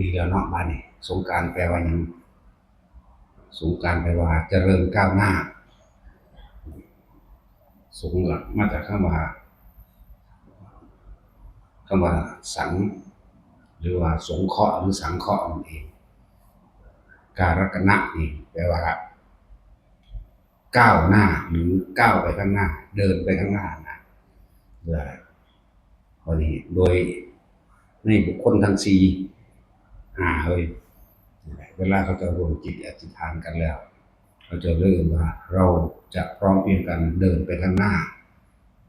ดีแล้วเนาะบ้านนี้สงกรานต์แปลว่าหยังสงกรานต์แปลว่าเจริญก้าวหน้าสงหลักมาจากคำว่าสังหรือว่าสงเคราะห์หรือสังเคราะห์นั่นเองการกณะนี่แปลว่าก้าวหน้าหรือก้าวไปข้างหน้าเดินไปข้างหน้านะพอดีโดยในบุคคลทั้งสี่เลยเวลาเขาจะรวมจิตอธิษฐานกันแล้วเราจะเริ่มว่าเราจะพร้อมเพรียงกันเดินไปข้างหน้า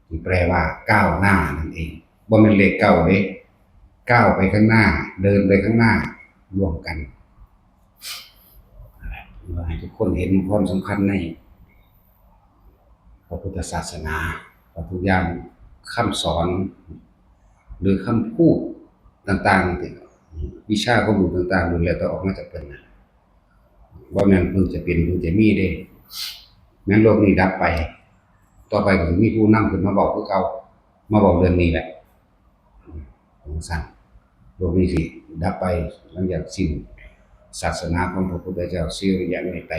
ที่แปลว่าก้าวหน้านั่นเองบ่เป็นเลขเก้าเด้ก้าวไปข้างหน้าเดินไปข้างหน้าร่วมกันเราให้ทุกคนเห็นความสำคัญในพระพุทธศาสนาทุกอย่างคำสอนหรือคำพูดต่างๆวิชาความรู้ต่างๆดูแลต้องออกมาจากเพิ่นนะว่าแม่นเพิ่งจะเป็นเพิ่งจะมีได้แม้โลกนี้ดับไปต่อไปก็จะมีผู้นำขึ้นมาบอกคือเก่ามาบอกเรื่องนี้แหละสั่นโลกนี้สิดับไปหลังจากสิ้นศาสนาของพระพุทธเจ้าสิริยะในไป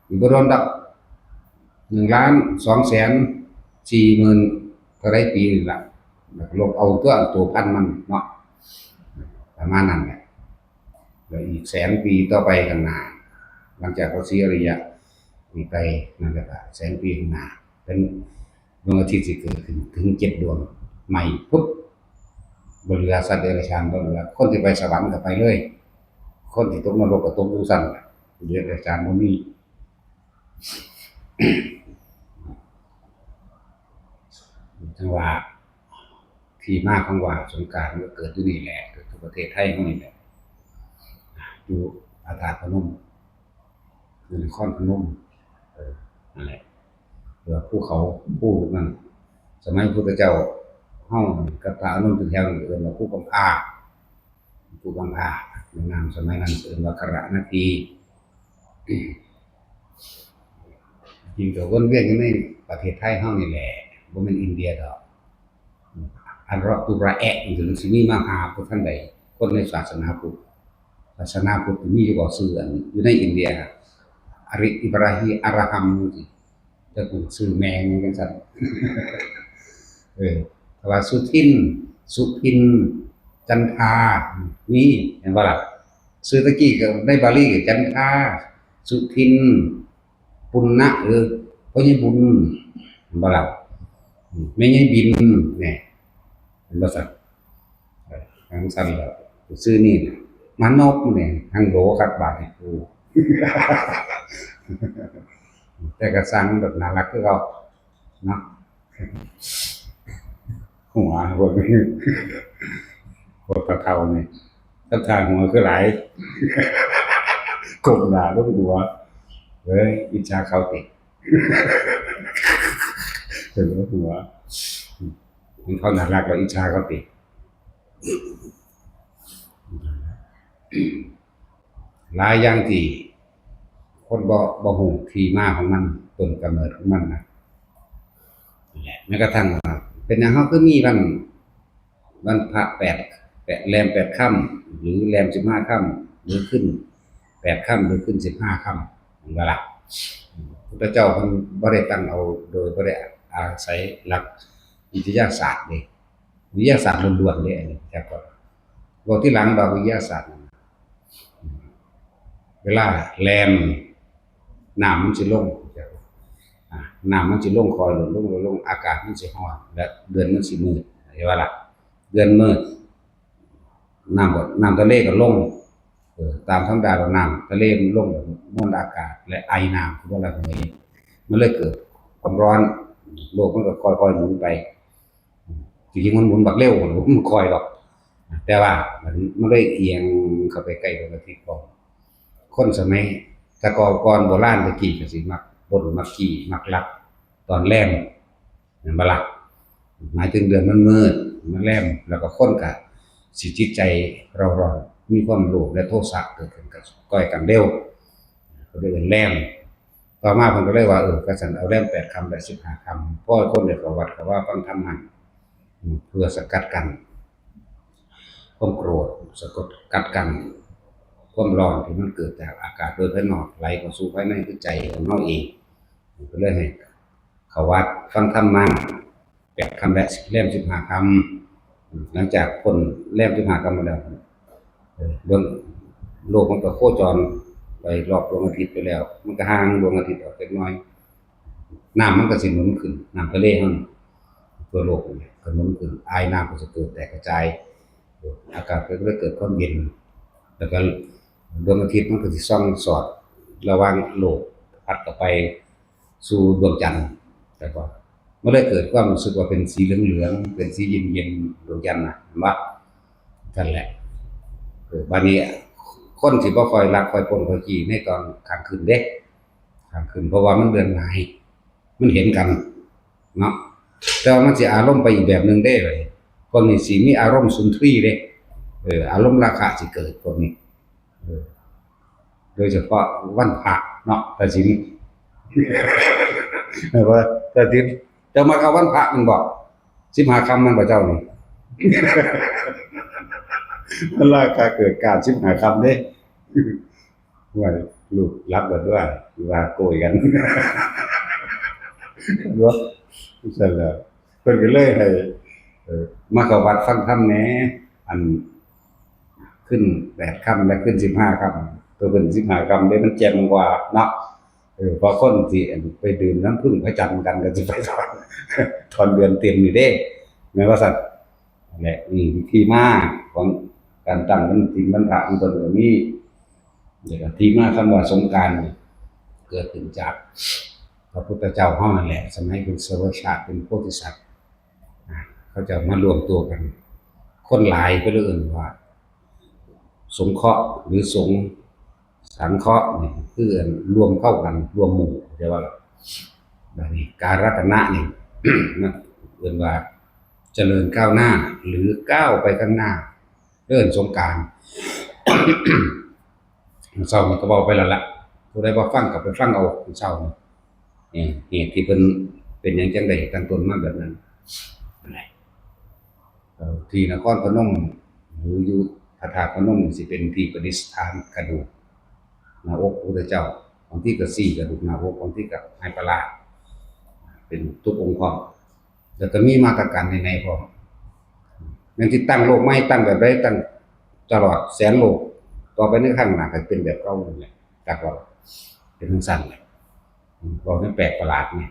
อยู่บ่โดนดับ1,240,000เท่าไรปีนี่ล่ะลบเอาตัวพันมันเนาะประมาณนั้นแหละแล้วอีก100,000 ปีต่อไปข้างหน้าหลังจากพระศรีอริยะมีไปนั่นแหละก็100,000 ปีข้างหน้าเป็นดวงอาทิตย์สิเกิดขึ้นถึง7 ดวงใหม่ปุ๊บบริลาสัตว์เดรัจฉานบ่เหลือคนที่ไปสวรรค์ก็ไปเลยคนที่ตกนรกก็ตกอยู่ซั่นแหละเดรัจฉานบ่มีจังหวะที่มาของว่าสงกรานต์ก็เกิดที่นี่แหละเกิดที่ประเทศไทยของนี่แหละอยู่พระธาตุพนมอยู่นครพนมนั่นแหละหรือภูเขาภูนั่นสมัยพุทธเจ้าเฮากับพระอานนท์ถึงแถวนี้เอิ้นว่าภูกำพร้าในนามสมัยนั้นเอิ้นว่าคระนาทีจริงก็วนเวียนอยู่ในประเทศไทยเฮานี่แหละบ่แม่นอินเดียดอกอันเราตุระแอะถึงสิมีมาหาพุทธันใดคนในศาสนาพุทธมีอยู่บ่ชื่ออันอยู่ในอินเดียอริอิบราฮิอะระหัมนี่แต่กูชื่อแม่งจังซั่นแต่ว่าสุพินจันทานี่เห็นบ่ล่ะชื่อตะกี้ก็ในบาลีก็จันทาสุพินปุณณะพ่อใหญ่บุญเห็นบ่ล่ะแม่ใหญ่บินแน่เห็นบ่ซั่นจังซั่นแล้วชื่อนี่มานพนี่หังโหลคักบาดให้กูแต่ก็สร้างแบบน่ารักคือเก่าเนาะหัวพวกนี้พวกเฒ่าๆนี่ทับทางหัวคือหลายกบหน้าลงหัวเฮ้ยอิจฉาเขาติเป็นหัวมันเขาน่ารักแล้วอิจฉาเขาติหลายอย่างที่คนบ่ฮู้ที่มาของมันต้นกำเนิดของมันนะแหละแม้กระทั่งว่าเป็นหยังเฮาคือมีวันพระแรม8 ค่ำหรือแรม15 ค่ำหรือขึ้น8 ค่ำหรือขึ้น15 ค่ำเห็นบ่ล่ะพุทธเจ้าเพิ่นบ่ได้ตั้งเอาโดยบ่ได้อาศัยหลักวิทยาศาสตร์เด้วิทยาศาสตร์ล้วนๆเด้อันนี้แต่ก่อนบอกที่หลังดอกวิทยาศาสตร์เวลาแรมน้ำมันสิลงน้ำมันสิลงคอยลงอากาศมันสิร้อนและเดือนมันสิมืดเห็นบ่ล่ะเดือนมืดน้ำทะเลก็ลงตามธรรมดาแล้วน้ำทะเลมันลงมวลอากาศและไอน้ำคือว่าอะไรมันเลยเกิดความร้อนโลกมันก็ค่อยๆหมุนไปจริงๆมันหมุนบักเร็วมันค่อยดอกแต่ว่ามันเลยเอียงเข้าไปใกล้ดวงอาทิตย์คนสมัยแต่ก่อนโบราณตะกี้ก็สิมักบ่นมักขี้มักลักตอนแรมเห็นบ่ล่ะหมายถึงเดือนมันมืดมันแรมแล้วก็คนก็สิจิตใจร้อนมีความโลภและโทสะเกิดขึ้นกับก้อยกันเร็วก็เลยเป็นแรมต่อมาเพิ่นก็เลยว่าก็ซั่นเอาแรม8 ค่ำและ15 ค่ำเพราะคนได้เข้าวัดก็ว่าฟังธรรมะเพื่อสกัดกั้นค ความโกรธสะกดกัดกันความร้อนที่มันเกิดจากอากาศโดยภายนอกไหลเข้าสู่ภายในคือใจของเราเองก็เลยให้เขาวัดฟังธรรมะ8 คำและแล่ม15 คำหลังจากพ้นแล่ม15 คำมาแล้วเรื่องโลกมันก็โคจรไปรอบดวงอาทิตย์ไปแล้วมันก็ห่างดวงอาทิตย์ออกเล็กน้อยน้ำมันก็สิหนุนขึ้นน้ำทะเลเฮาทั่วโลกนี่ก็หนุนขึ้นไอน้ำก็จะเกิดแตกกระจายอากาศก็เลยเกิดความเย็นแล้วก็ดวงอาทิตย์มันก็สิส่องสอดระหว่างโลกพัดเข้าไปสู่ดวงจันทร์แต่ว่ามันเลยเกิดความรู้สึกว่าเป็นสีเหลืองๆเป็นสีเย็นๆดวงจันทร์น่ะเห็นบ่นั่นแหละบัดนี้คนสิบ่ค่อยรักค่อยปล้นค่อยจี้ในตอนกลางคืนเด้กลางคืนเพราะว่ามันเดือนหลายมันเห็นกันเนาะแต่ว่ามันสิอารมณ์ไปอีกแบบนึงเด้เว้ยพวกนี้สิมีอารมณ์สุนทรีย์เด้อารมณ์ราคะสิเกิดพวกนี้โดยเฉพาะวันพระเนาะแต่สิมีว่าแต่ที่จะมาเข้าวันพระมันบอก15 คำมันบ่เจ้านี่มันราคาเกิดการ15 คำเด้ว่าลูกรับแบบว่าว่าโกยกันว่าเสร็จแล้วเพิ่นก็เลยให้มาเข้าวัดฟังธรรมแหน่อันขึ้น8 คำและขึ้น15 คำตัวเป็น15 คำได้มันแจ่มกว่าเนาะพอคนที่ไปดื่มน้ำผึ้งพระจันทร์กันก็สิไปถอนเดือนเต็มนี่เด้แม่ว่าซั่นนั่นแหละนี่วิธีมาของการตั้งวันศีลวันพระของเพิ่นก็มีแล้วก็ที่มาคำว่าสงกรานต์เกิดขึ้นจากพระพุทธเจ้าเฮานั่นแหละสมัยเป็นเสวชาติเป็นโพธิสัตว์เขาจะมารวมตัวกันคนหลายก็เลยเอิ้นว่าสงเคราะห์หรือสงสังเคราะห์นี่คือรวมเข้ากันรวมหมู่ใช่ว่าแบบนี้การรัตนะนี่นะเอิ้นว่าเจริญก้าวหน้าหรือก้าวไปข้างหน้าเดินสงกรานต์ เช้านี่ก็บอกไปแล้วล่ะผู้ใดบ่ฟังก็ไปฟังเอาเช้านี่เหตุที่เพิ่นเป็นหยังจังได๋ตั้งต้นมาแบบนั้นนั่นแหละที่นครพนมหรืออยู่พระธาตุพนมสิเป็นที่ประดิษฐานกระดูกหน้าอกพระพุทธเจ้าบางที่ก็4กระดูกหน้าอกบางที่ก็ให้ปลาร้าเป็นทุกองค์พร้อมแล้วก็มีมาตรการในพร้อมแม่นสิตั้งโลกใหม่ตั้งแบบใดตั้งตลอดแสนโลกต่อไปในข้างหน้าก็เป็นแบบเก่านั่นแหละจากว่าเป็นจังซั่นแหละบอกให้แปลกประหลาดไง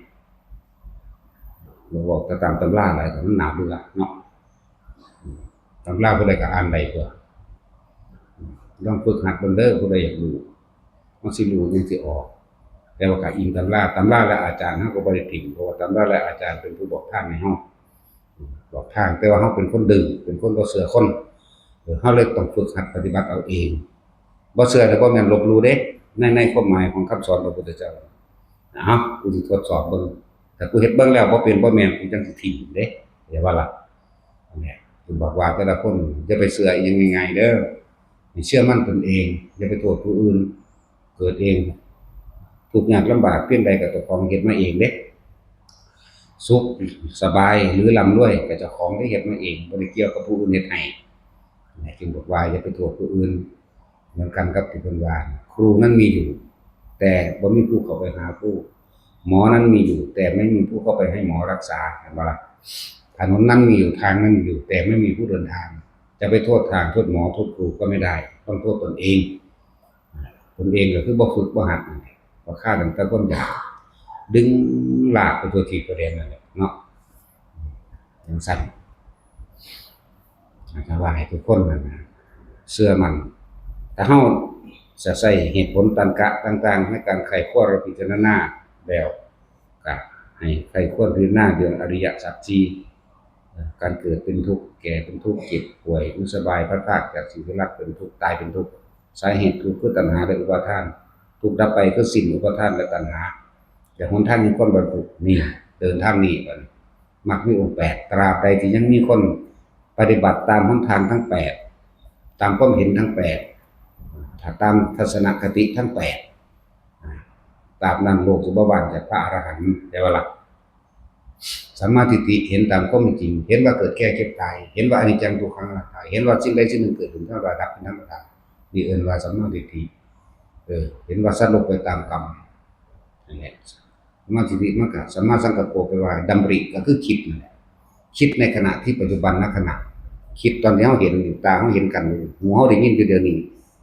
เราบอกแต่ตามตำราหลายก็มันน่าเบื่อเนาะตำราผู้ใดก็อ่านได้ตัวลองฝึกหัดเบิ่งเด้อผู้ใดอยากรู้มันสิรู้จังสิออกแต่ว่าก็อิงตำราและอาจารย์เฮาก็บ่ได้ทิ้งเพราะว่าตำราและอาจารย์เป็นผู้บอกทางให้เฮาบอกทางแต่ว่าเฮาเป็นคนดื้อเป็นคนบ่เชื่อคนเฮาเลยต้องฝึกหัดปฏิบัติเอาเองบ่เชื่อแล้วบ่แม่นลบหลู่เด้ในความหมายของคำสอนพระพุทธเจ้ากูสิทดสอบเบิ่งถ้ากูเฮ็ดเบิ่งแล้วบ่เป็นบ่แม่นกูจังสิทิ้งเด้อย่าว่าล่ะนั่นแหละคือบอกว่าแต่ละคนอย่าไปเชื่ออิหยังง่ายๆเด้อให้เชื่อมั่นตนเองอย่าไปโทษผู้อื่นเกิดเองทุกข์ยากลำบากเพียงใดก็เจ้าของเฮ็ดมาเองเด้สุขสบายหรือร่ำรวยก็เจ้าของได้เฮ็ดมาเองบ่ได้เกี่ยวกับผู้อื่นเฮ็ดให้จึงบอกว่าอย่าไปโทษผู้อื่นเหมือนกันกับที่เพิ่นว่าครูนั้นมีอยู่แต่บ่มีผู้เข้าไปหาผู้หมอนั้นมีอยู่แต่ไม่มีผู้เข้าไปให้หมอรักษาเห็นบ่ล่ะถนนนั้นมีอยู่ทางนั้นมีอยู่แต่ไม่มีผู้เดินทางจะไปโทษทางโทษหมอโทษครูก็ไม่ได้ต้องโทษตนเองก็คือบ่ฝึกบ่หัดบ่ฆ่าตั้งแต่ต้นอย่างดึงลากไปตัวที่ตัวแดนนั่นแหละเนาะจังซั่นอาว่าให้ทุกคนนั่นนะเชื่อมั่นถ้าเฮาจะใช้เหตุผลตรรกะต่างๆในการไขข้อและพิจารณาแล้วก็ให้ไขข้อพิจารณาเรื่องอริยสัจ4การเกิดเป็นทุกข์แก่เป็นทุกข์เจ็บป่วยไม่สบายพลัดพรากจากสิ่งที่รักเป็นทุกข์ตายเป็นทุกข์สาเหตุทุกข์คือตัณหาและอุปาทานทุกข์ดับไปคือสิ้นอุปาทานและตัณหาแต่หนทางนี้คนบรรลุนี่เดินทางนี้บัดมรรคมีองค์8ตราบใดที่ยังมีคนปฏิบัติตามหนทางทั้ง8ตามความเห็นทั้ง8ถ้าตามทัศนคติทั้ง8ตราบนั้นโลกจะบ่ว่างจากพระอรหันต์แต่ว่าล่ะ สัมมาทิฏฐิเห็นตามความเป็นจริงเห็นว่าเกิดแก่เก็บตายเห็นว่าอนิจจังทุกขังอนัตตาเห็นว่าสิ่งใดสิ่งหนึ่งเกิดขึ้นทั้งระดับเป็นธรรมดานี่เอิ้นว่าสัมมาทิฏฐิเห็นว่าสัตว์โลกไปตามกรรมนั่นแหละสัมมาทิฏฐิมันก็สัมมาสังกัปโปแปลว่าดำริก็คือคิดนั่นแหละคิดในขณะที่ปัจจุบันณขณะคิดตอนที่เราเห็นตาเราเห็นกันหูเราได้ยินอยู่เดี๋ยวนี้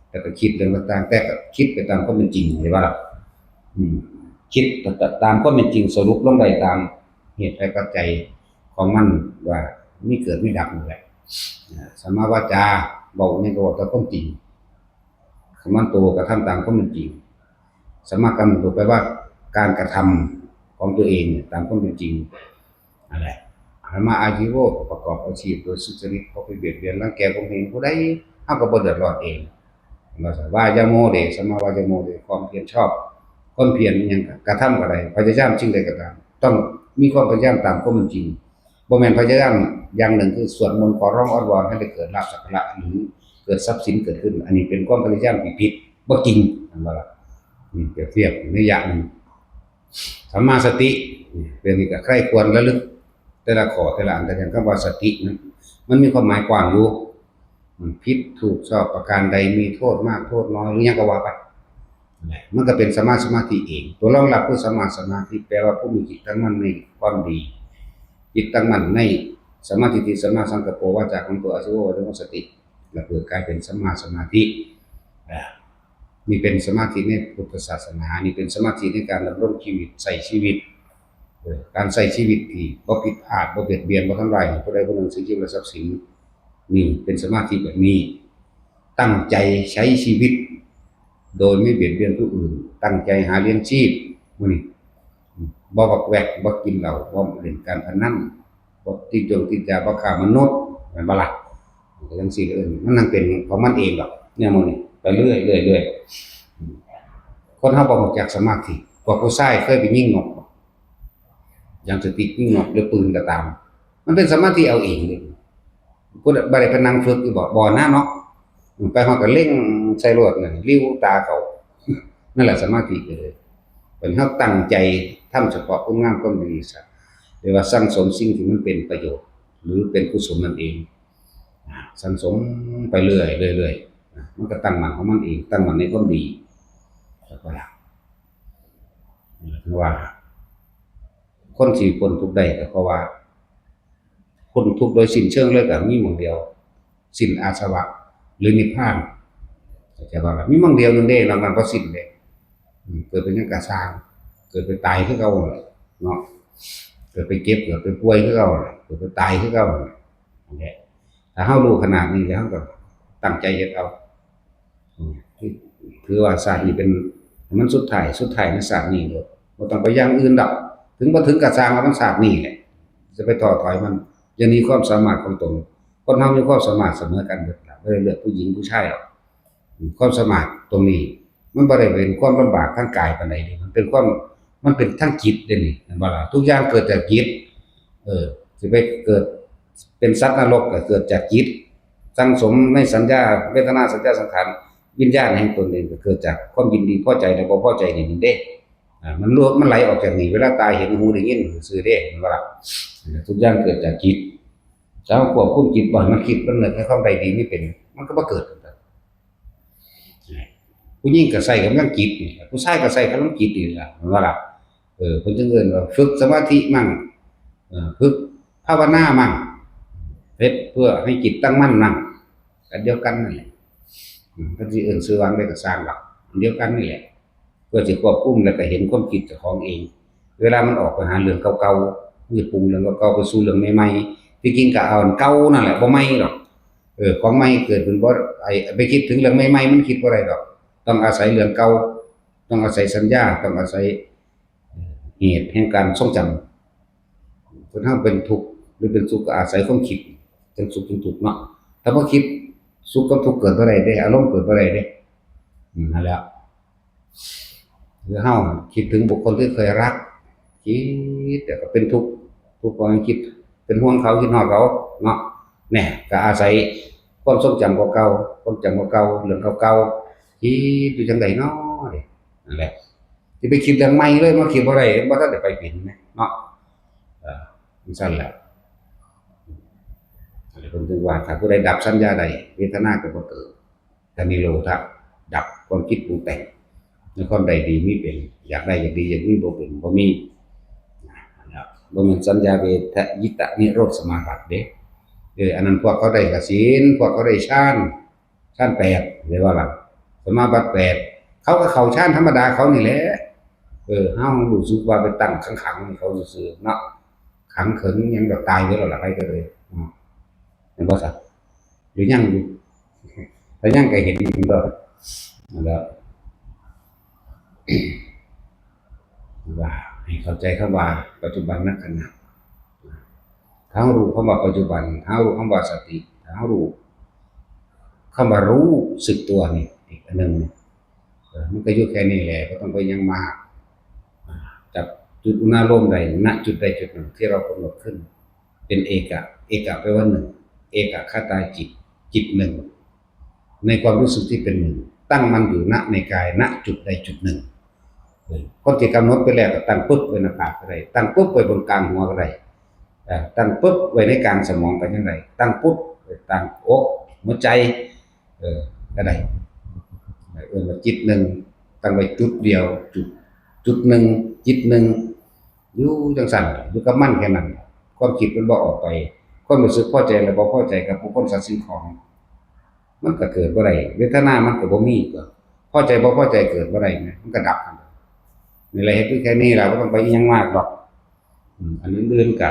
แต่ก็คิดเรื่องต่างๆแต่ก็คิดไปตามความเป็นจริงเห็นว่าคิดตามความเป็นจริงสรุปลงได้ตามเหตุและปัจจัยของมันว่ามีเกิดมีดับนั่นแหละสัมมาวาจาบอกนี่ก็บอกตามความจริงสัมมาโตกระทำตามความเป็นจริงสัมมากัมมันโตแปลว่าการกระทำของตัวเองตามความเป็นจริงอะไรสัมมาอาชีโวประกอบอาชีพโดยสุจริตเขาไปเบียดเบียนรังแกคนอื่นผู้ใดเฮาก็บ่เดือดร้อนเองเราจะว่ายาโมเดสัมมาวายาโมเดความเพียรชอบความเพียรยังกระทำอะไรพยายามสิ่งใดก็ตามต้องมีความพยายามตามความเป็นจริงบ่แม่นพยายามอย่างหนึ่งคือสวดมนต์ขอร้องอ้อนวอนให้ได้เกิดลาภสักการะหรือเกิดทรัพย์สินเกิดขึ้นอันนี้เป็นความพยายามที่ผิดบ่จริงนั่นบ่ล่ะนี่เปรียบเทียบในอย่างนึงสัมมาสติเป็นนี่ก็ใคร่ควรระลึกแต่ละข้อแต่ละอันแต่อย่างคำว่าสตินั้นมันมีความหมายกว้างอยู่มันผิดถูกชอบประการใดมีโทษมากโทษน้อยหรือยังก็ว่าไปมันก็เป็นสมาธิเองตัวรองรับคือสมาธิแปลว่าผู้มีจิตตั้งมั่นในความดีจิตตั้งมั่นในสมาธิสัมมาสังกัปโปวาจาของตัวอาชีวะหรือสติแล้วเกิดกลายเป็นสมาธินี่เป็นสมาธิในพุทธศาสนานี่เป็นสมาธิในการดำรงชีวิตใส่ชีวิตการใส่ชีวิตที่บ่ผิดพลาดบ่เบียดเบียนบ่ทำลายผู้ใดผู้หนึ่งสิ่งชีวิตและทรัพย์สินนี่เป็นสมาธิแบบนี้ตั้งใจใช้ชีวิตโดยไม่เบียดเบียนผู้อื่นตั้งใจหาเลี้ยงชีพมื้อนี้บ่บักแวกบ่กินเหล้าบ่เล่นการพนันบ่ติดยาบ่ฆ่ามนุษย์แม่นบ่ล่ะจังซี่เอิ้นมันนั่นเป็นของมันเองดอกเนี่ยมื้อนี้ไปเรื่อยคนเฮาบ่รู้จักสมาธิพวกผู้ชายเคยไปยิงนกอย่างสติยิงนกหรือปืนก็ตามมันเป็นสมาธิเอาเองเลยผู้บ่ได้ไปนั่งฝึกอยู่บ่นะเนาะไปฮอดก็เล็งใส่รถนั่นริ้วตาเขานั่นแหละสมาธิเลยเป็นเฮาตั้งใจทำเฉพาะคุณงามความดีซะหรือว่าสั่งสมสิ่งที่มันเป็นประโยชน์หรือเป็นกุศลนั่นเองสั่งสมไปเรื่อยมันก็ตั้งมั่นของมันเองตั้งมั่นในความดีแล้วก็ล่ะคือว่าคนที่พ้นทุกข์ได้ก็เพราะว่าพ้นทุกข์โดยสิ้นเชิงเลยก็มีหม้องเดียวสิ้นอาสวะหรือนิพพานจะว่ามีหม้องเดียวนึงเด้นอกนั้นบ่สิ้นเด้เกิดเป็นหยังก็สร้างเกิดไปตายคือเก่าเนาะเกิดไปเจ็บเกิดไปป่วยคือเก่าเกิดไปตายคือเก่านั่นแหละถ้าเฮารู้ขนาดนี้แล้วก็ตั้งใจเฮ็ดเอาถือว่าศาสตร์นี้เป็นมันสุดท้ายในศาสตร์นี้เลยบ่ต้องไปอย่างอื่นดอกถึงบ่ถึงก็สร้างเอาทั้งศาสตร์นี้แหละจะไปท้อถอยมันอย่าหนีความสามารถของตนคนเฮามีความสามารถเสมอกันเบิดล่ะบ่ได้เลือกผู้หญิงผู้ชายหรอกความสามารถตรงนี้มันบ่ได้เป็นความลำบากทางกายปานใดเดะมันเป็นทางจิตเด้นี่แม่นบ่ล่ะทุกอย่างเกิดจากจิตสิไปเกิดเป็นสัตว์นรกก็เกิดจากจิตสังสมในสัญญาเวทนาสัญญาสังขารวิญญาณแห่งตนเองก็เกิดจากความยินดีพอใจและบ่พอใจนี่เด้มันไหลออกจากนี่เวลาตาเห็นหูได้ยินซื่อเด้แม่นบ่ล่ะทุกอย่างเกิดจากจิตถ้าเราควบคุมจิตบ่ให้มันคิดมันนึกให้ความใดดีไม่เป็นมันก็บ่เกิดผู้หญิงก็ใส่กำลังจิตนี่ผู้ชายก็ใส่กำลังจิตนี่ล่ะแม่นบ่ล่ะเพิ่นจึงเอิ้นว่าฝึกสมาธิมั่งฝึกภาวนามั่งเฮ็ดเพื่อให้จิตตั้งมั่นมั่งอันเดียวกันนั่นแหละเพิ่นสิเอิ้นชื่อว่าได้ก็สร้างหลักอันเดียวกันนี่แหละเพื่อสิควบคุมแล้วก็เห็นความคิดเจ้าของเองเวลามันออกไปหาเรื่องเก่าๆมันสิปรุงเรื่องเก่าๆไปสู่เรื่องใหม่ๆที่จริงก็เอาอันเก่านั่นแหละบ่ใหม่ดอกของใหม่เกิดขึ้นบ่ไปคิดถึงเรื่องใหม่ๆมันคิดบ่ได้ดอกต้องอาศัยเรื่องเก่าต้องอาศัยสัญญาต้องอาศัยเหตุแห่งการทรงจำคนเฮาเป็นทุกข์หรือเป็นสุขก็อาศัยความคิดจังสุขจังทุกข์เนาะถ้าบ่คิดสุขกับทุกข์เกิดบ่ได้เด้อารมณ์เกิดบ่ได้เด้นั่นแหละคือเฮาคิดถึงบุคคลที่เคยรักคิดแต่ก็เป็นทุกข์เพราะคิดเป็นห่วงเขาคิดฮอดเขาเนาะแหน่ก็อาศัยความทรงจำเก่าๆความจำเก่าๆเรื่องเก่าๆคิดอยู่จังได๋เนาะนั่นแหละสิไปคิดเรื่องใหม่เลยมาคิดบ่ได้บ่ทันได้ไปเป็นเนาะ สั้นแหละอะไรคนถึงว่าถ้าผู้ใดดับสัญญาใดเวทนาก็บ่เกิดถ้านิโรธะดับความคิดปรุงแต่งในความใดดีมีเป็นอยากได้อยากดีอยากมีบ่เป็นบ่มีนะบ่แม่นสัญญาเวทยิตะนิโรธสมาบัติเด้อันนั้นพวกเขาได้กสิณพวกเขาได้ฌานแปดเรียกว่าล่ะสมาบัติแปดเขาก็เข้าฌานธรรมดาเขานี่แหละเฮารู้สึกว่าไปตั้งขังๆให้เขาซื่อๆเนาะขังเขิงยังดอกตายไว้แล้วล่ะไปก็เลยเห็นบ่ซะหรือยังอยู่ถ้ายังก็เห็นมันก็นั่นแหละว่าให้เข้าใจคำว่าปัจจุบันนักขณะถ้าเรารู้คำว่าปัจจุบันถ้าเรารู้คำว่าสติถ้าเรารู้คำว่ารู้สึกตัวนี่อีกอันหนึ่งมันก็อยู่แค่นี้แหละก็ต้องไปยังมากจับจุดอุณาโลมใดณจุดใดจุดหนึ่งที่เรากำหนดขึ้นเป็นเอกะแปลว่าหนึ่งเอกคตาจิตหนึ่งในความรู้สึกที่เป็นหนึ่งตั้งมันอยู่ณในกายณจุดใดจุดหนึ่งคนที่กำหนดไปแล้วก็ตั้งปุ๊บไว้หน้าผากก็ได้ตั้งปุ๊บไว้บนกลางหัวก็ได้ตั้งปุ๊บไว้ในกลางสมองไปยังไงตั้งปุ๊บไว้ตั้งอกหัวใจก็ได้ว่าจิตหนึ่งตั้งไว้จุดเดียวจุดหนึ่งจิตหนึ่งอยู่จังสั่นอยู่กับมั่นแค่นั้นความคิดมันบ่ออกไปความรู้สึกพอใจและบ่พอใจกับผู้คนสัตว์สิ่งของมันก็เกิดบ่ได้เวทนามันก็บ่มีก็พอใจบ่พอใจเกิดบ่ได้มันก็ดับกันนี่แหละเฮ็ดแค่นี้ล่ะบ่ต้องไปยังมากหรอกอันอื่นๆก็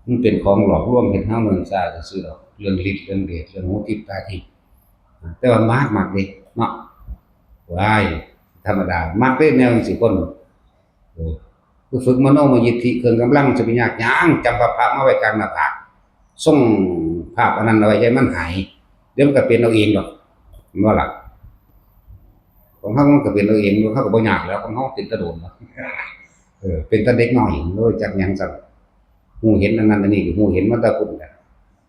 มันเป็นของหลอกลวงเฮ็ดเฮาเนิ่นช้าซื่อๆดอกเรื่องฤทธิ์เรื่องเดชเรื่องหูทิพย์ตาทิพย์แต่ว่ามากเด้เนาะว้ายธรรมดามากเด้แนวจังซี่คนคือฝึกมโนมยิทธิเครื่องกำลังจะไปยากหยังจำพระมาไว้กลางหน้าผากส่งภาพอันนั้นเอาไว้ให้มันหายเดี๋ยวมันก็เป็นเอาเองดอกว่าล่ะของเขามันก็เป็นเอาเองเขาก็บ่ยากแล้วของเขาเป็นตะโดนเนาะเป็นตะเด็กน้อยโดยจักหยังซั่นฮู้เห็นอันนั้นอันนี้ฮู้เห็นมันตะกุ่นแหละ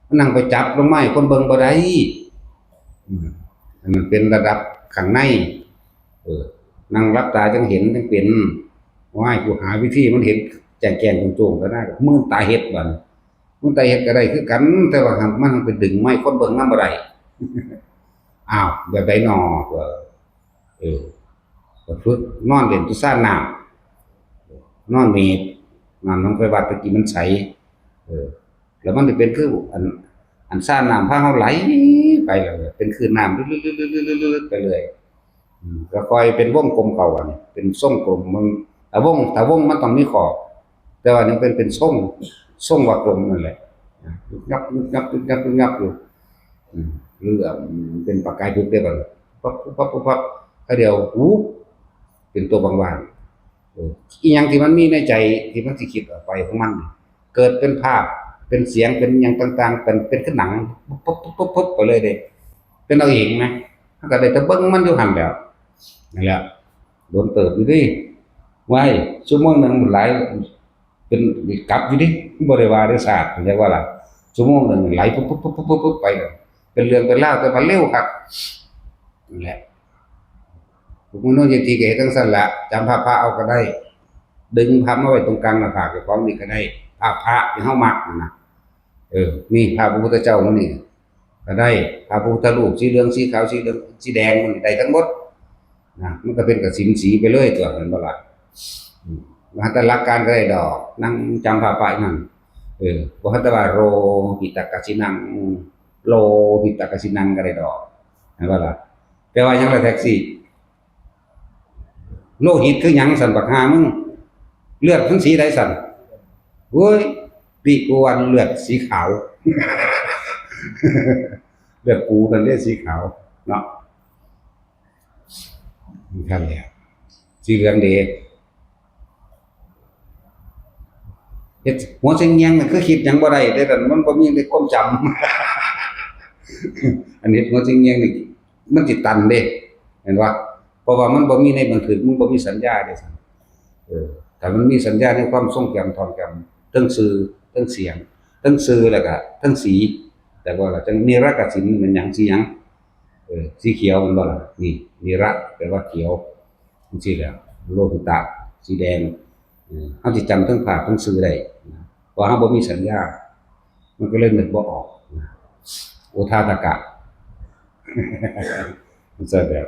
มันนั่งไปจับลงไม้คนเบิ่งบ่ได้มันเป็นระดับข้างในนั่งรับตาจังเห็นจังเป็นว่ากูหาวิธีมันเห็นแจ้งๆโจ่งๆก็ได้มื่นตาเฮ็ดบัดมื่นตาเฮ็ดก็ได้คือกันแต่ว่ามันไปดึงไม้คนเบิ่งนำบ่ได้อ้าวแบบใดน้อก็ฝึกนอนเล่นตุซ่าน้ำนอนเมดน้ำน้องไปวัดตะกี้มันใสแล้วมันจะเป็นคืออันซ่าน้ำพาเฮาไหลไปเลยเป็นคือน้ำลึกๆๆๆๆไปเลยก็ค่อยเป็นวงกลมเข้าอันนี้เป็นทรงกลมมันถ้าวงมันต้องมีขอบแต่ว่านี่เป็นทรงว่ากลมนั่นแหละงับอยู่หรือเป็นปากกายทุกได้บ่ปั๊บก็เดียวเป็นตัวบางๆอีหยังที่มันมีในใจที่มันสิคิดออกไปของมันเกิดเป็นภาพเป็นเสียงเป็นหยังต่างๆเป็นคือหนังปุ๊บไปเลยเด้เป็นเอาเองมั้ยมันก็ได้แต่เบิ่งมันอยู่หั่นแล้วนั่นแหละโดนเติบอยู่ดิไว้ชั่วโมงนึงหลายเป็นกลับอยู่ดิบ่ได้ว่าได้ศาสตร์เรียกว่าล่ะชั่วโมงนึงไหลปุ๊บไปเป็นเรื่องเป็นราวแต่ว่าเร็วครับนั่นแหละพวกมโนยิทธิก็เฮ็ดจังซั่นล่ะจำพระเอาก็ได้ดึงพระมาไว้ตรงกลางหน้าผากเจ้าของนี่ก็ได้พระที่เฮามักนั่นน่ะนี่พระพุทธเจ้ามื้อนี้ก็ได้พระพุทธรูปสีเหลืองสีขาวสีเหลืองสีแดงมันได้ทั้งหมดนะมันก็เป็นกสิณสีไปเลยตัวนั้นบ่ล่ะว่าแต่หลักการก็ได้ดอกนั่งจำพระไปนั่นบ่ฮัตว่าโรหิตกสินังโลหิตกสินังก็ได้ดอกนั่นบ่ล่ะแต่ว่ายังละแท็กซี่โลหิตคือหยังสั่นบักหามึงเลือดมันสีใดสั่นโอ้ยปีกวนเลือดสีขาวเลือดปูนั่นเลือดสีขาวเนาะนั่นแหละสีเหลืองเดชเฮ็ดหัวเสียงแยงมันคือคิดหยังบ่ได้แต่มันบ่มีในความจำอันนี้หัวเสียงแยงนี่มันสิตันเด้เห็นว่าเพราะว่ามันบ่มีในบันทึกมันบ่มีสัญญาเด้ซั่นแต่มันมีสัญญาในความทรงจำท่องจำทั้งสื่อทั้งเสียงทั้งสื่อแล้วก็ทั้งสีแต่ว่าจังนิรกสิณมันหยังสีหยังสีเขียวมันบ่ล่ะนี่นิระแปลว่าเขียวจังซี่แหละโลหิตะสีแดง เฮาสิจำทั้งภาพทั้งสื่อได้เพราะเฮาบ่มีสัญญามันก็เลยนึกบ่ออกโอทาตกะมันจะแบบ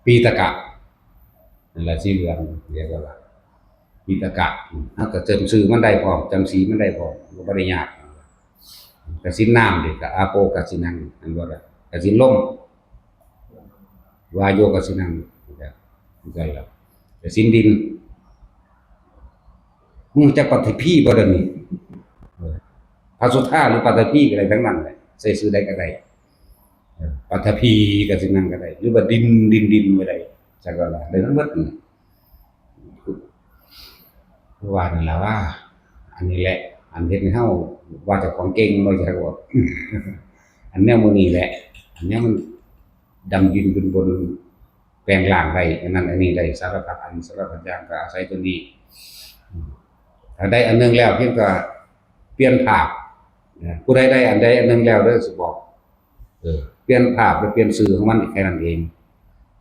ปีตกะนั่นแหละสีเหลืองเรียกว่าปีตกะเฮาก็จำชื่อมันได้พร้อมจำสีมันได้พร้อมบ่ได้ยากกสินน้ำดิก็อาโปกสินังอันบ่ล่ะกสินลมวาโยกสินังจังล่ะกสินดินมึงจักปฐพีบ่เดี๋ยวนี้พระสุธาหรือปฐพีก็ได้ทั้งนั้นแหละใส่ชื่อใดก็ได้ปฐพีกสินังก็ได้หรือว่าดินก็ได้จักว่าล่ะได้ทั้งหมดนี่ว่านั่นล่ะว่าอันนี้แหละอันเฮ็ดให้เฮาว่าเจ้าของเก่งบ่ใช่บ่อันแนวมื้อนี้แหละอันเนี้ยมันดำดินขึ้นบนแปลงร่างได้อันนั้นอันนี้ได้สารพัดอันสารพัดอย่างก็อาศัยตัวนี้ถ้าได้อันนึงแล้วเพียงก็เปลี่ยนภาพผู้ใดได้อันใดอันนึงแล้วเด้อสิบอกเปลี่ยนภาพและเปลี่ยนสื่อของมันแค่นั้นเอง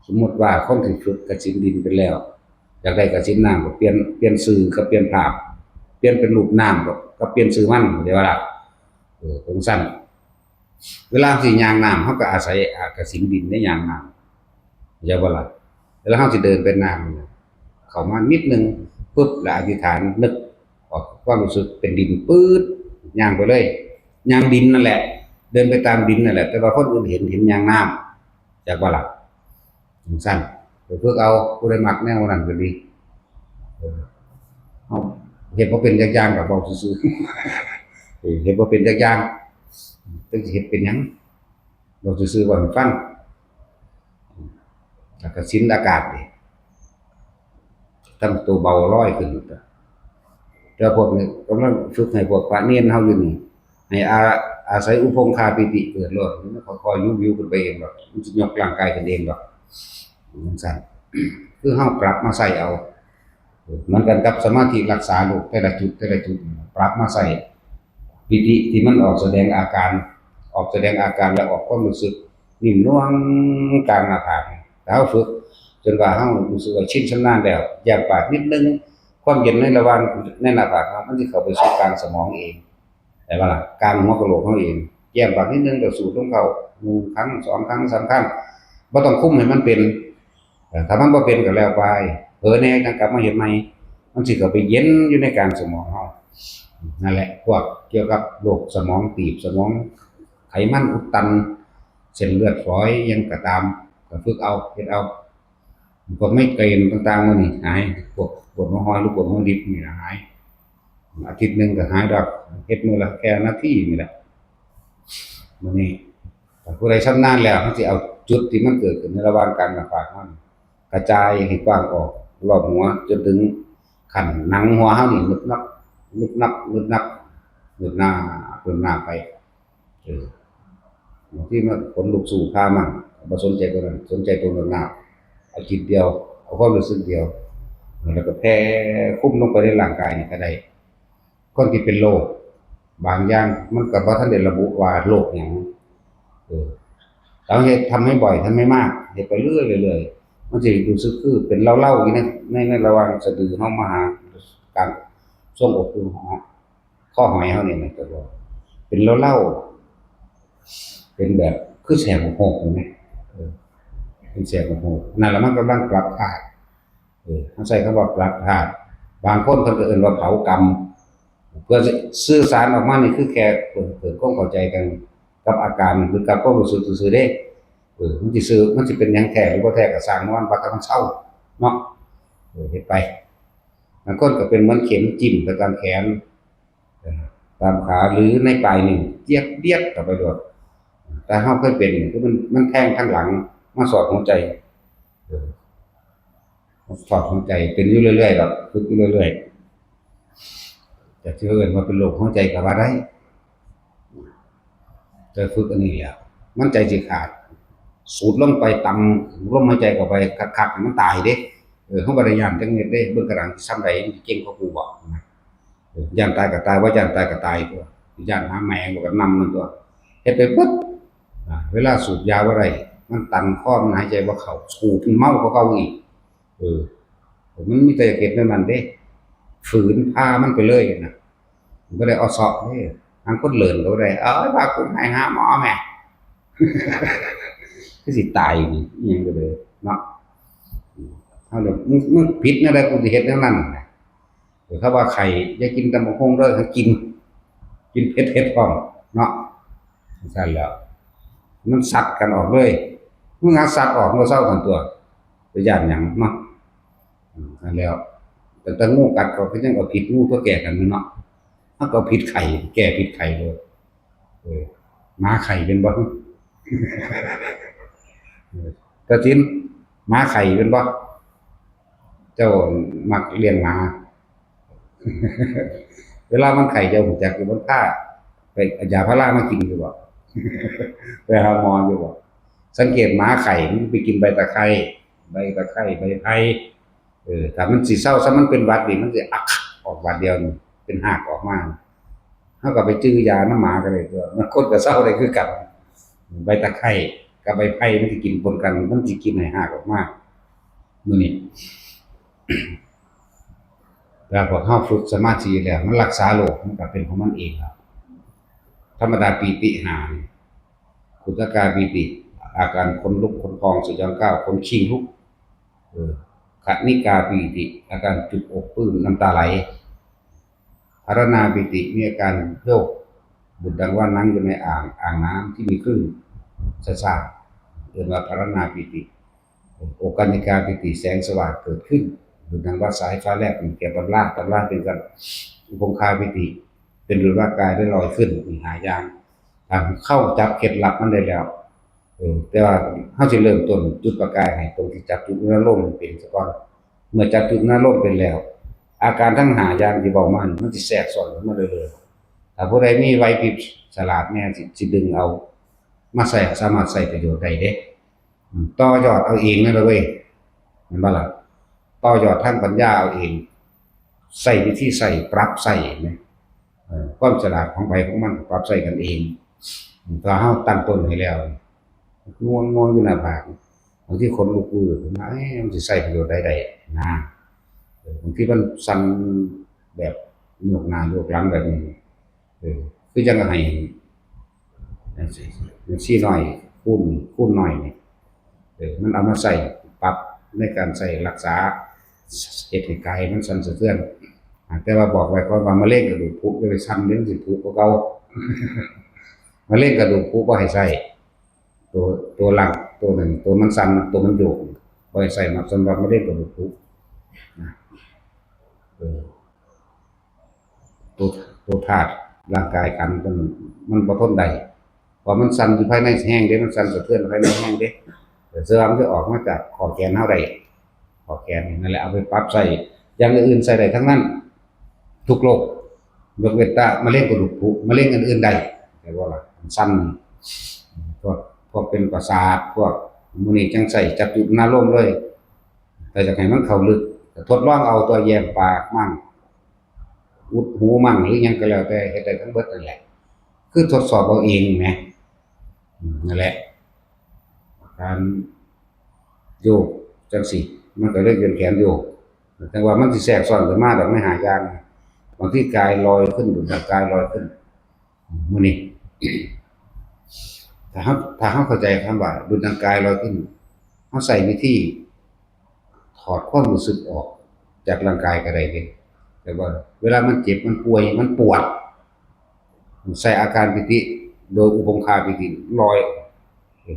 สมมุติว่าคนที่ฝึกกสิณดินไปแล้วอยากได้กสิณน้ำก็เปลี่ยนสื่อกับเปลี่ยนภาพเปลี่ยนเป็นรูปน้ำก็เปลี่ยนสื่อมันได้ว่าล่ะตรงสั้นเวลาสิย่างน้ำเฮาก็อาศัยกสิณดินในย่างน้ำได้ว่าล่ะเวลาเฮาสิเดินเป็นน้ำเข้ามานิดนึงปึ๊บแล้วอธิษฐานนึกออกความรู้สึกเป็นดินปื๊ดย่างไปเลยย่างดินนั่นแหละเดินไปตามดินนั่นแหละแต่ว่าคนอื่นเห็นย่างน้ำจากว่าล่ะสั้นไปฝึกเอาผู้ใดมักแนวนั้นก็ดีเฮาเฮ็ดบ่เป็นจักอย่างก็เว้าซื่อๆเฮ็ดบ่เป็นจักอย่างจักสิเฮ็ดเป็นหยังเว้าซื่อๆเว้าให้ฟังแล้วก็ศีลอากาศนี่ทำตัวเบาลอยขึ้นแต่พวกนี้กำลังฝึกให้พวกพระเนรเฮาอยู่นี่ให้อาศัยอุปงคาปิติเกิดโลดมันค่อยๆยุบยิวขึ้นไปเองดอกมันสิยกร่างกายขึ้นเองดอกจังซั่นคือเฮาปรับมาใส่เอาเหมือนกันกับสมาธิรักษาโรคแต่ละจุดปรับมาใส่ปิติที่มันออกแสดงอาการและออกความรู้สึกนิ่มนวลกลางหน้าผากแต่เฮาฝึกจนว่าเฮารู้สึกว่าชินชำนาญแล้วแยกปากนิดนึงความเย็นในระหว่างในหน้าผากมันสิเข้าไปสู่กลางสมองเองแต่ว่าล่ะกลางหัวกะโหลกเฮาเองแยกปากนิดนึงก็สูดลมเข้า1ครั้ง2ครั้ง3ครั้งบ่ต้องคุมให้มันเป็นถ้ามันบ่เป็นก็แล้วไปเผลอแหน่จังกลับมาเฮ็ดใหม่มันสิเข้าไปเย็นอยู่ในกลางสมองเฮานั่นแหละพวกเกี่ยวกับโรคสมองตีบสมองไขมันอุดตันเส้นเลือดฝอยยังก็ตามก็ฝึกเอาเฮ็ดเอาพวกไมเกรนต่างๆมื้อนี้หายพวกปวดหัวหอยหรือปวดหัวดิบนี่หายอาทิตย์นึงก็หายดอกเฮ็ดมื้อละแค่นาทีนี่แหละมื้อนี้ถ้าผู้ใดชำนาญแล้วเขาสิเอาจุดที่มันเกิดขึ้นในระหว่างกลางหน้าผากมันกระจายให้กว้างออกรอบหัวจนถึงขั้นหนังหัวเฮานี่นึบนับเดินหน้าไปบางทีมันขนลุกสู้พามั่งบ่สนใจตัวนั้นสนใจตัวหน้าเอาจิตเดียวเอาความรู้สึกเดียวแล้วก็แผ่คุมลงไปในร่างกายนี่ก็ได้คนที่เป็นโรคบางอย่างมันก็บ่ทันได้ระบุว่าโรคหยังเราเฮ็ดทำให้บ่อยทำให้มากเฮ็ดไปเรื่อยๆมันสิรู้สึกคือเป็นเล่าๆอยู่ในระหว่างสะดือเฮามาหากลางช่วงอกคือข้อหอยเฮานี่นะก็บ่เป็นเล่าๆเป็นแบบคือแสบโหกเห็นไหมเป็นแสบโหกนั่นล่ะมันกำลังปรับธาตุเขาใช้คำว่าปรับธาตุบางคนเพิ่นก็เอิ้นว่าเผากรรมเพื่อสื่อสารออกมานี่คือแค่เปิดความเข้าใจกันกับอาการหรือกับความรู้สึกซื่อๆเด้มันสิเป็นหยังแท้หรือบ่แท้ก็สร้างมันว่าแต่มันเศร้าเนาะเฮ็ดไปบางคนก็เป็นเหมือนเข็มจิ้มไปตามแขนตามขาหรือในปลายนิ้วเจี๊ยบเข้าไปโดดแต่เฮาเคยเป็นคือมันแทงข้างหลังมาสอดหัวใจสอดหัวใจเป็นอยู่เรื่อยๆดอกฝึกอยู่เรื่อยๆแต่ที่เอิ้นว่าเป็นโรคหัวใจก็ว่าได้แต่ฝึกอันนี้แล้วมันใจสิขาดสูดลงไปต่ำลมหายใจเข้าไปคักๆมันตายเด้เฮาบ่ได้ย้านจักเม็ดเด้เบิ่งกระดังซ้ำใดมันสิเก่งกว่ากูบ่นะย้านตายก็ตายบ่ย้านตายก็ตายตัวย้านหาแมงบ่ก็นำมันตัวเฮ็ดไปปึ๊บเวลาสูบยาบ่ได้มันตันคอมันหายใจบ่เข้าสูบมันเมากว่าเก่าอีก มันมีแต่เหตุนั้นเด้ฝืนพามันไปเลยนะมันก็ได้เอาสอบนี่ทางคนเลินก็ได้พาคุณให้หาหมอแม่คือสิตายนี่อิหยังก็เลยเนาะเอาเดี๋ยวมึงผิดแนวใดกูสิเฮ็ดแนวนั้นน่ะเขาว่าไข่อย่ากินตำบักหุ่งเด้อให้กินเผ็ดๆพร้อมเนาะซั่นแล้วมันสัดกันออกเลยมึงหาสัดออกมันก็เซากันตัวไปย้านหยังเนาะนั่นแล้วแต่งูกัดก็คือจังเอาผิดงูตัวแก่กันเนาะเฮาก็ผิดไข่แก้ผิดไข่เลยหมาไข่เป็นบ่ตาทินหมาไข่เป็นบ่เจ้ามักเลี้ยงหมาเวลามันไข่เจ้ารู้จักอยู่บนผ้าไปเอายาพารามากินอยู่บ่ไปหาหมออยู่บ่สังเกตหมาไข่มันไปกินใบตะไคร้ใบไผ่ถ้ามันสิเศร้าซะมันเป็นหวัดนี่มันสิอักออกหวัดเดียวนี่เป็นหากออกมาเฮาก็ไปจื้อยาน้ำหมาก็ได้ตัวมันคนก็เศร้าได้คือกันใบตะไคร้กับใบไผ่มันสิกินปนกันมันสิกินให้หากออกมามื้อนี้ แล้วพอเข้าฝึกสมาธิแล้วมันรักษาโรคมันก็เป็นของมันเองครับธรรมดาปีติหานี่ขุทกายปีติอาการขนลุกขนพองสยองก้าวขนขิงลุกขณิกาปีติอาการจุกอกปลื้มน้ำตาไหลภารณาปีติมีอาการโยกบุดดังว่านั่งอยู่ในอ่างน้ำที่มีคลื่นซ่าๆเรียกว่าภารณาปีติโอกัญญิกาปีติแสงสว่างเกิดขึ้นบุดดังว่าสายฟ้าแลบเป็นแก่ตำราเป็นกันอุปงคาปีติเป็นหรือว่ากายได้ลอยขึ้นมีหายางเข้าจับเคล็ดลับมันได้แล้วแต่ว่าเฮาสิเริ่มต้นจุดประกายให้ตรงที่จับจุดนรกเป็นซะก่อนเมื่อจับจุดนรกเป็นแล้วอาการทั้ง5อย่างที่เว้ามามันสิแทรกซ้อนเข้ามาเรื่อยๆถ้าผู้ใดมีไหวพริบฉลาดแน่สิดึงเอามาใส่สามารถใส่ประโยชน์ได้เด้ต่อยอดเอาเองนั่นล่ะเว้ยแม่นบ่ล่ะต่อยอดทางปัญญาเอาเองใส่วิธีใส่ปรับใส่แม่ความฉลาดของไผของมันปรับใส่กันเองถ้าเฮาตั้งต้นให้แล้วง่วงอยู่หน้าผากบางทีขนลุกขึ้นมามันสิใช้ประโยชน์ได้นะบางทีมันสั่นแบบโยกหน้าโยกหลังแบบนี้คือจังให้ซี่น้อยคูณน้อยนี่มันเอามาใส่ปรับในการใส่รักษาเฮ็ดให้กายมันสั่นสะเทือนแต่ว่าบอกไว้ก่อนว่ามะเร็งกระดูกพรุนจะไปสั่นเดี๋ยวมันสิผุกว่าเก่ามะเร็งกระดูกพรุบ่ให้ใช้ตัวหลักตัวหนึ่งตัวมันสั่นตัวมันโยกบ่ให้ใช้มาสำหรับมะเร็งกระดูกพรุนะตัวธาตุร่างกายกันมันบ่ทนได้พอมันสั่นอยู่ภายในแห้งเด้มันสั่นสะเทือนภายในแห้งเด้เสื่อมจะออกมาจากคอแขนเฮาได้คอแขนนั่นแหละเอาไปปรับใส่อย่างอื่นใส่ได้ทั้งนั้นทุกโรคยกเว้นแต่มะเร็งกระดูกพรุมะเร็งอื่นๆได้แต่ว่าล่ะมันสั่นพวกเป็นประสาทพวกมื้อนี้จังใส่จับจุดหน้าลมเลยแต่จะให้มันเข้าลึกทดลองเอาตัวแยมปากมั่งอุดหูมั่งหรือหยังก็แล้วแต่เฮ็ดได้ทั้งเบิดนั่นแหละคือทดสอบเอาเองแหมนั่นแหละการโยกจังซี่มันก็เลยเป็นแขนโยกแต่ว่ามันสิแทรกซ้อนขึ้นมาดอกไม่หายางบางทีกายลอยขึ้นดุจกายลอยขึ้นมื้อนี้ถ้าเฮาเข้าใจคำว่าดุจกายลอยขึ้นเฮาใส่วิธีถอดความรู้สึกออกจากร่างกายก็ได้เด้แต่ว่าเวลามันเจ็บมันป่วยมันปวดใส่อาการปิติโดยอุปงคาปิติลอย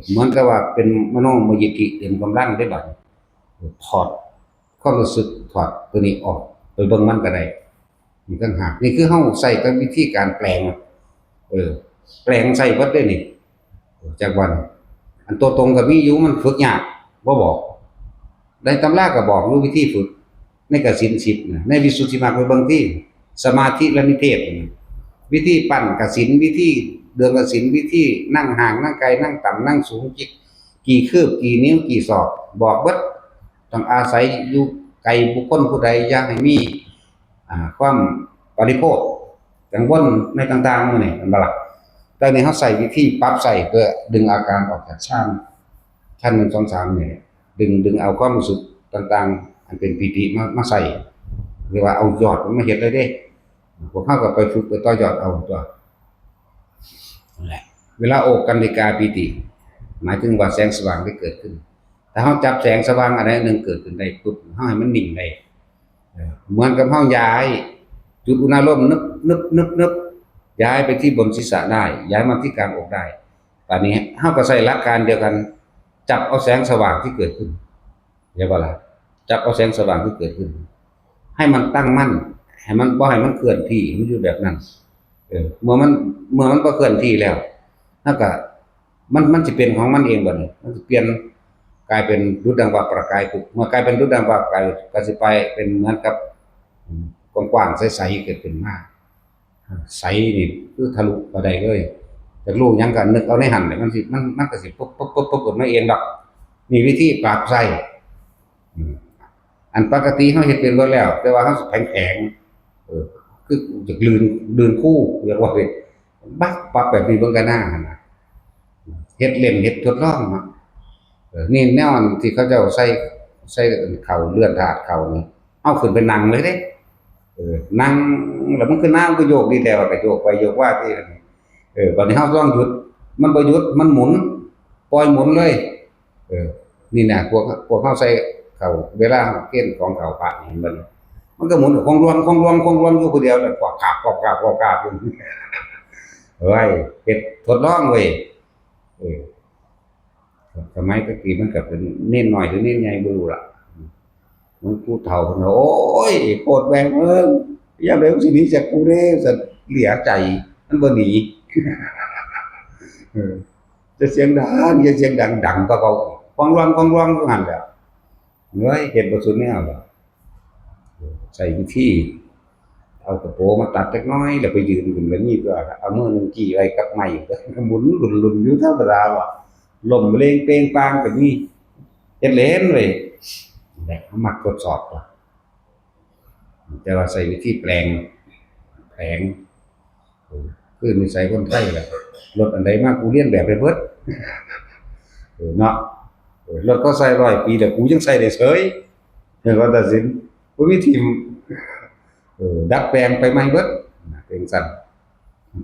เหมือนกับว่าเป็นมโนมยิธิเต็มกำลังได้บัดถอดความรู้สึกถอดตัวนี้ออกไปเบิ่งมันก็ได้นี่ต่างหากนี่คือเฮาใส่กับวิธีการแปลงแปลงใส่เบิดได้นี่จากวันอันตัวตรงก็มีอยู่มันฝึกยากบ่บอกในตำราก็บอกอยู่วิธีฝึกในกสิณ10นะในวิสุทธิมรรคไปเบิ่งที่สมาธิและนิเทศวิธีปั้นกสิณวิธีเดืองกสิณวิธีนั่งห่างนั่งไกลนั่งต่ำนั่งสูงกี่คืบกี่นิ้วกี่ศอกบอกเบิดต้องอาศัยอยู่ไกลบุคคลผู้ใดอย่าให้มีความปริโภคกังวลในต่างๆมื้อนี้มันบ่ล่ะแต่นี่เฮาใส่วิธีปรับใส่เพื่อดึงอาการออกจากชั้น1 2 3นี่ดึงเอาความรู้สึกต่างๆ อันเป็นปีติมาใส่เรียกว่าเอายอดมันมาเฮ็ดเลยเด้พวกเขาก็ไปฝึกไปต่อยอดเอาตัวนั่นแหละเวลาโอกกันนิกาปีติหมายถึงว่าแสงสว่างที่เกิดขึ้นถ้าเขาจับแสงสว่างอะไรหนึ่งเกิดขึ้นได้ปุ๊บเขาให้มันนิ่งได้เหมือนกับเขาย้ายจุดอุณหภูมินึบย้ายไปที่บนศีรษะได้ย้ายมาที่กลางอกได้ตอนนี้เขาก็ใช้หลักการเดียวกันจับเอาแสงสว่างที่เกิดขึ้นเรียกว่าอะไรจับเอาแสงสว่างที่เกิดขึ้นให้มันตั้งมั่นให้มันบ่ให้มันเคลื่อนที่มันอยู่แบบนั้นเมื่อมันบ่เคลื่อนที่แล้วถ้าก็มันสิเป็นของมันเองบัดนี้มันสิเปลี่ยนกลายเป็นดุจดังว่าประกายขึ้นเมื่อกลายเป็นดุจดังว่าประกายก็สิไปเป็นเหมือนกับกว้างๆใสๆเกิดขึ้นมาใสนี่คือทะลุไปได้เลยจากรู้หยังก็นึกเอาในหั่นเนี่ยมันก็สิปุ๊บมาเองดอกมีวิธีปรับใส่อันปกติเฮาเฮ็ดเป็นเบิดแล้วแต่ว่าเฮาสิแผงคือจากลื่นคู่เรียกว่าเป็นบักปรับแบบนี้เบิ่งก็น่าหั่นน่ะเฮ็ดเล่นเฮ็ดทดลองเนาะนี่แนวอันที่เขาเจ้าใส่เข้าเลื่อนถาดเข้านี่เอาขึ้นไปนั่งเลยเด้นั่งแล้วมันคือน้ำก็โยกดีแล้วก็โยกไปโยกมาที่บัดนี้เฮาลองหยุดมันบ่หยุดมันหมุนปล่อยหมุนเลยเออนี่น่ะพวกเฮาใส่เข้าเวลาเกณฑ์ของเข้าพระนี่มันก็หมุนคงรวมอยู่ผู้เดียวแล้วกวักกาบอยู่เฮ้ยเฮ็ดทดลองเว้ยเออสมัยตะกี้มันก็เป็นเน้นน้อยหรือเน้นใหญ่บ่รู้ล่ะมันผู้เฒ่าเพิ่นว่าโอ้ยโคตรแม่งเอิ้งยามใดมันสิหนีจากกูเด้ซั่นเหลียใจมันบ่หนีเออจะเสียงดังกว่าเก่าฟังร้องอยู่หั่นแหละเฮ้ยเฮ็ดบ่สุดแนวดอกใช้วิธีเอาตะโปมาตัดจักหน่อยแล้วไปยืนขึ้นแล้วนี่ก็เอามือหนึงจี้ไว้กับไม้ก็หมุนลุ่นๆอยู่ธรรมดาว่ะล้มเลงเปงปางก็มีเฮ็ดเล่นเว้ยแต่เขามักทดสอบว่ะแต่ว่าใช้วิธีแปลงแผลงคือนิสัยคนไทยแหละรถอันใดมากูเรียนแบบไปเบิดเนาะรถเขาใส่100 ปีแต่กูยังใส่ได้เฉยเห็นว่าตัดสินบ่มีทิ่มดัดแปลงไปใหม่เบิดเป็นซั่น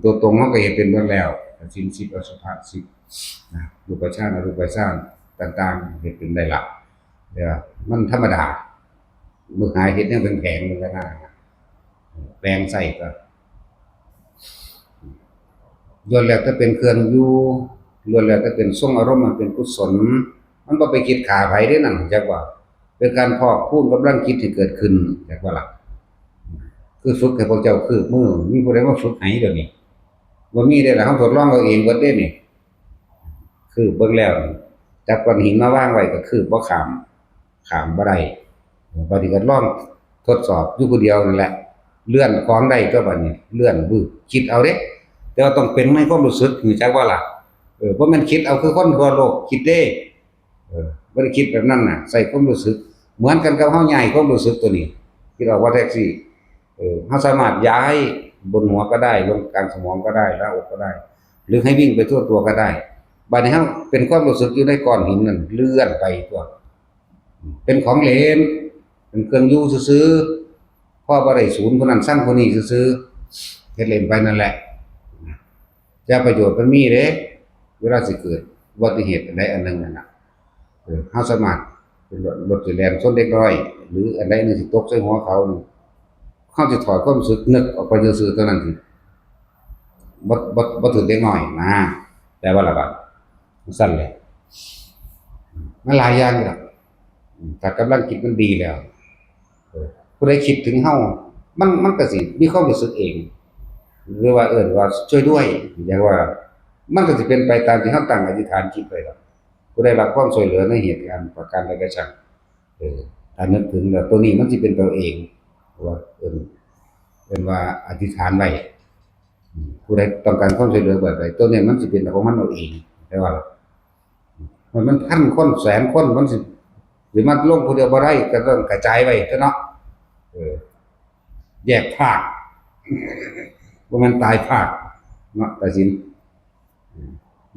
ตัวตรงเขาก็เฮ็ดเป็นเบิดแล้วศีล10อสุภะ10นะรูปฌานอรูปฌานต่างๆเฮ็ดเป็นได้ล่ะเด้อมันธรรมดามื้อหายเฮ็ดแนวเป็นแผงมันก็น่าแปลงใส่ก็ล้วนแล้วแต่เป็นเครื่องอยู่ล้วนแล้วแต่เป็นทรงอารมณ์มันเป็นกุศลมันบ่ไปคิดฆ่าไผเด้นั่นจักว่าเป็นการพอกพูนกำลังคิดที่เกิดขึ้นจักว่าล่ะคือฝึกให้พวกเจ้าคืบมือมีผู้ใดมาฝึกให้เดี๋ยวนี้บ่มีได้ล่ะเฮาทดลองเอาเองเบิดเด้นี่คือเบิ่งแล้วจับก้อนหินมาวางไว้ก็คือบ่ข้ามบ่ได้บัดนี้ก็ลองทดสอบอยู่ผู้เดียวนั่นแหละเลื่อนของได้ก็บัดนี้เลื่อนบึคิดเอาเด้แต่ว่าต้องเป็นในความรู้สึกรู้จักว่าล่ะบ่แม่นคิดเอาคือคนทั่วโลกคิดเด้บ่ได้คิดแบบนั้นน่ะใส่ความรู้สึกเหมือนกันกับเฮาย้ายความรู้สึกตัวนี้ที่เราว่าแท็กซี่เฮาสามารถย้ายบนหัวก็ได้ลงกลางสมองก็ได้หน้าอกก็ได้หรือให้วิ่งไปทั่วตัวก็ได้บัดนี้เฮาเป็นความรู้สึกอยู่ในก้อนหินนั่นเลื่อนไปตัวเป็นของเหลวเป็นเครื่องอยู่ซื่อๆพอบ่ได้ศูนย์คนนั้นสั่งคนนี้ซื่อๆเฮ็ดเล่นไปนั่นแหละแต่ประโยชน์มันมีเด้เวลาสิเกิดอุบัติเหตุอันใดอันหนึ่งนั่นน่ะเฮาสามารถเป็นรถสิแล่นชนเด็กน้อยหรืออันใดหนึ่งสิตกใส่หัวเขาเฮาสิถอดความรู้สึกนึกออกไปซื่อๆเท่านั้นสิบ่ถึงเด็กน้อยนะแต่ว่าล่ะบัดซั่นแหละมันหลายอย่างอยู่ดอกถ้ากำลังคิดมันดีแล้วผู้ใดคิดถึงเฮามันก็สิมีความรู้สึกเองหรือว่าเอิ้นว่าช่วยด้วยอย่างว่ามันก็สิเป็นไปตามที่เฮาตั้งอธิษฐานจิตไว้ดอกผู้ใดรับความช่วยเหลือในเหตุการณ์ประการใดก็ช่างถ้านึกถึงแล้วตัวนี้มันสิเป็นไปเองว่าเอิ้นว่าอธิษฐานไว้ผู้ใดต้องการความช่วยเหลือแบบใดตัวนี้มันสิเป็นของมันเอาเองแต่ว่ามันพันคนแสนคนมันสิมาลงผู้เดียวบ่ได้ก็ต้องกระจายไว้เถอะเนาะแยกภาคบ่แม่นตายภาคเนาะตัดสิน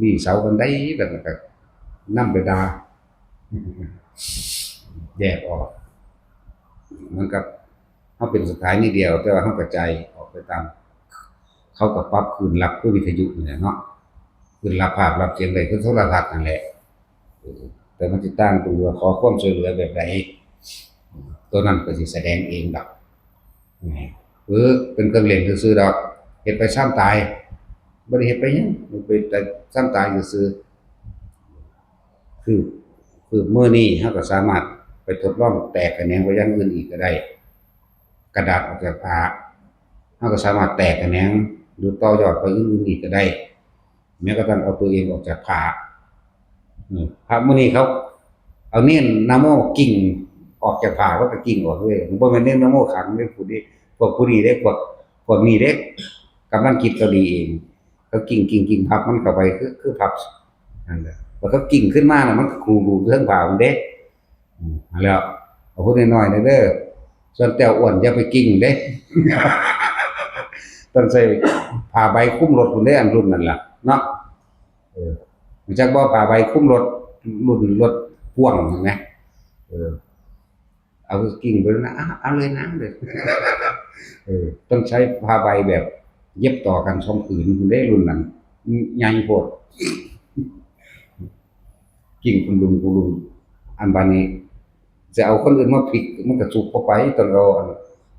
มีเสากันได้แบบนั้นก็นำไปด่าแยกออก มันกับเขาเป็นสถานีเดียวแต่ว่าเขากระจายออกไปตามเขากับปรับคืนรับด้วยวิทยุนี่แหละเนาะคืนรับภาพรับเสียงได้คือโทรทัศน์นั่นแหละแต่มันจะตั้งตัวขอความช่วยเหลือแบบใดตัวนั้นก็สิแสดงเองดอกหรือเป็นเครื่องเล่นซื่อๆดอกเฮ็ดไปซ้ำตายบ่ได้เฮ็ดไปหยังมันไปแต่ซ้ำตายซื่อๆคือมื้อนี้เราก็สามารถไปทดลองแตกแขนงไปอย่างอื่นอีกก็ได้กระดาษออกจากผ้าเราก็สามารถแตกแขนงหรือต่อยอดไปอื่นๆอีกก็ได้แม้กระทั่งเอาตัวเองออกจากผ้าพระมื้อนี้เขาเอาเนียนนะโมกิ่งออกจากผ้าแล้วก็กิ่งออกเลยบ่แม่นเนียนนะโมขังเด้พวกนี้เด้พวกนี้เด้กำลังคิดก็ดีเองเขากิ่งพับมันเข้าไปคือพับนั่นแหละพอเขากิ่งขึ้นมาน่ะมันก็คูรูเรื่องผ้ามันเด้แล้วเอาพูดน้อยๆเด้อส่วนแต้วอ้วนอย่าไปกิ่งเด้ ต้องใส่ผ้าใบคลุมรถพุ่นเด้อันรุ่นนั่นล่ะเนาะรู้จักบ่ผ้าใบคลุมรถรุ่นรถพ่วงเห็นไหมเอากิ่งไปแล้วนะเอาเลยนะเลย ต้องใช้ผ้าใบแบบเย็บต่อกัน2ผืนพุ่นเด้รุ่นนั้นใหญ่โพดกิ่งคุณลุงอันบานี้จะเอาคนอื่นมาพลิกมันก็สุกเข้าไปต้องเอา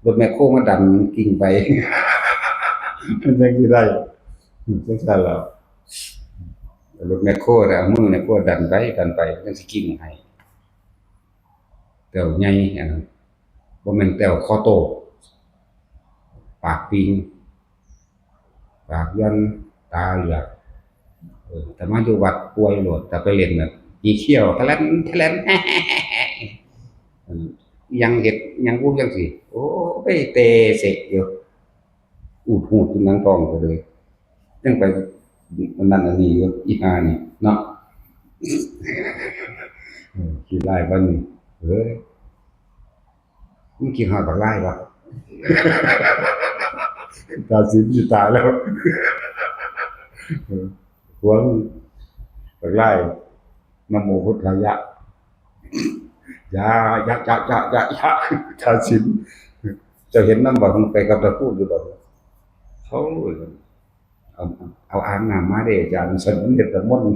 รถแมคโครมาดันกิ่งไป มันจังสิได้จังซั่นแล้วรถแมคโครน่ะเอามือเนี่ยพวกดันไปจังสิกิ่งให้แต้วใหญ่อันนั้นบ่แม่นแต้วคอโตปากปิงปากยันตาเหลือกแต่มาอยู่วัดป่วยโลดแต่ไปเล่นน่ะอีเขี้ยวทะแลน ยังเฮ็ดยังพูดจังซี่โอ้ยเตเสะอยู่อูดหูดจนหนังท้องไปเลยจังไปอันนั้นอันนี้อยู่อีห่านี่เนาะขี้ร้ายปานนี้เอ้ยมึงคิดฮอดบักร้ายบ่ ตัดสินสิตายแล้วหวงบักร้ายนะโมพุทธายะยะตัดสินเจ้าเห็นนำบ่ไปกับตะพูดอยู่บ่เขาเอาอ่างน้ำมาเด้อาจารย์ฉันมันเฮ็ดน้ำมนต์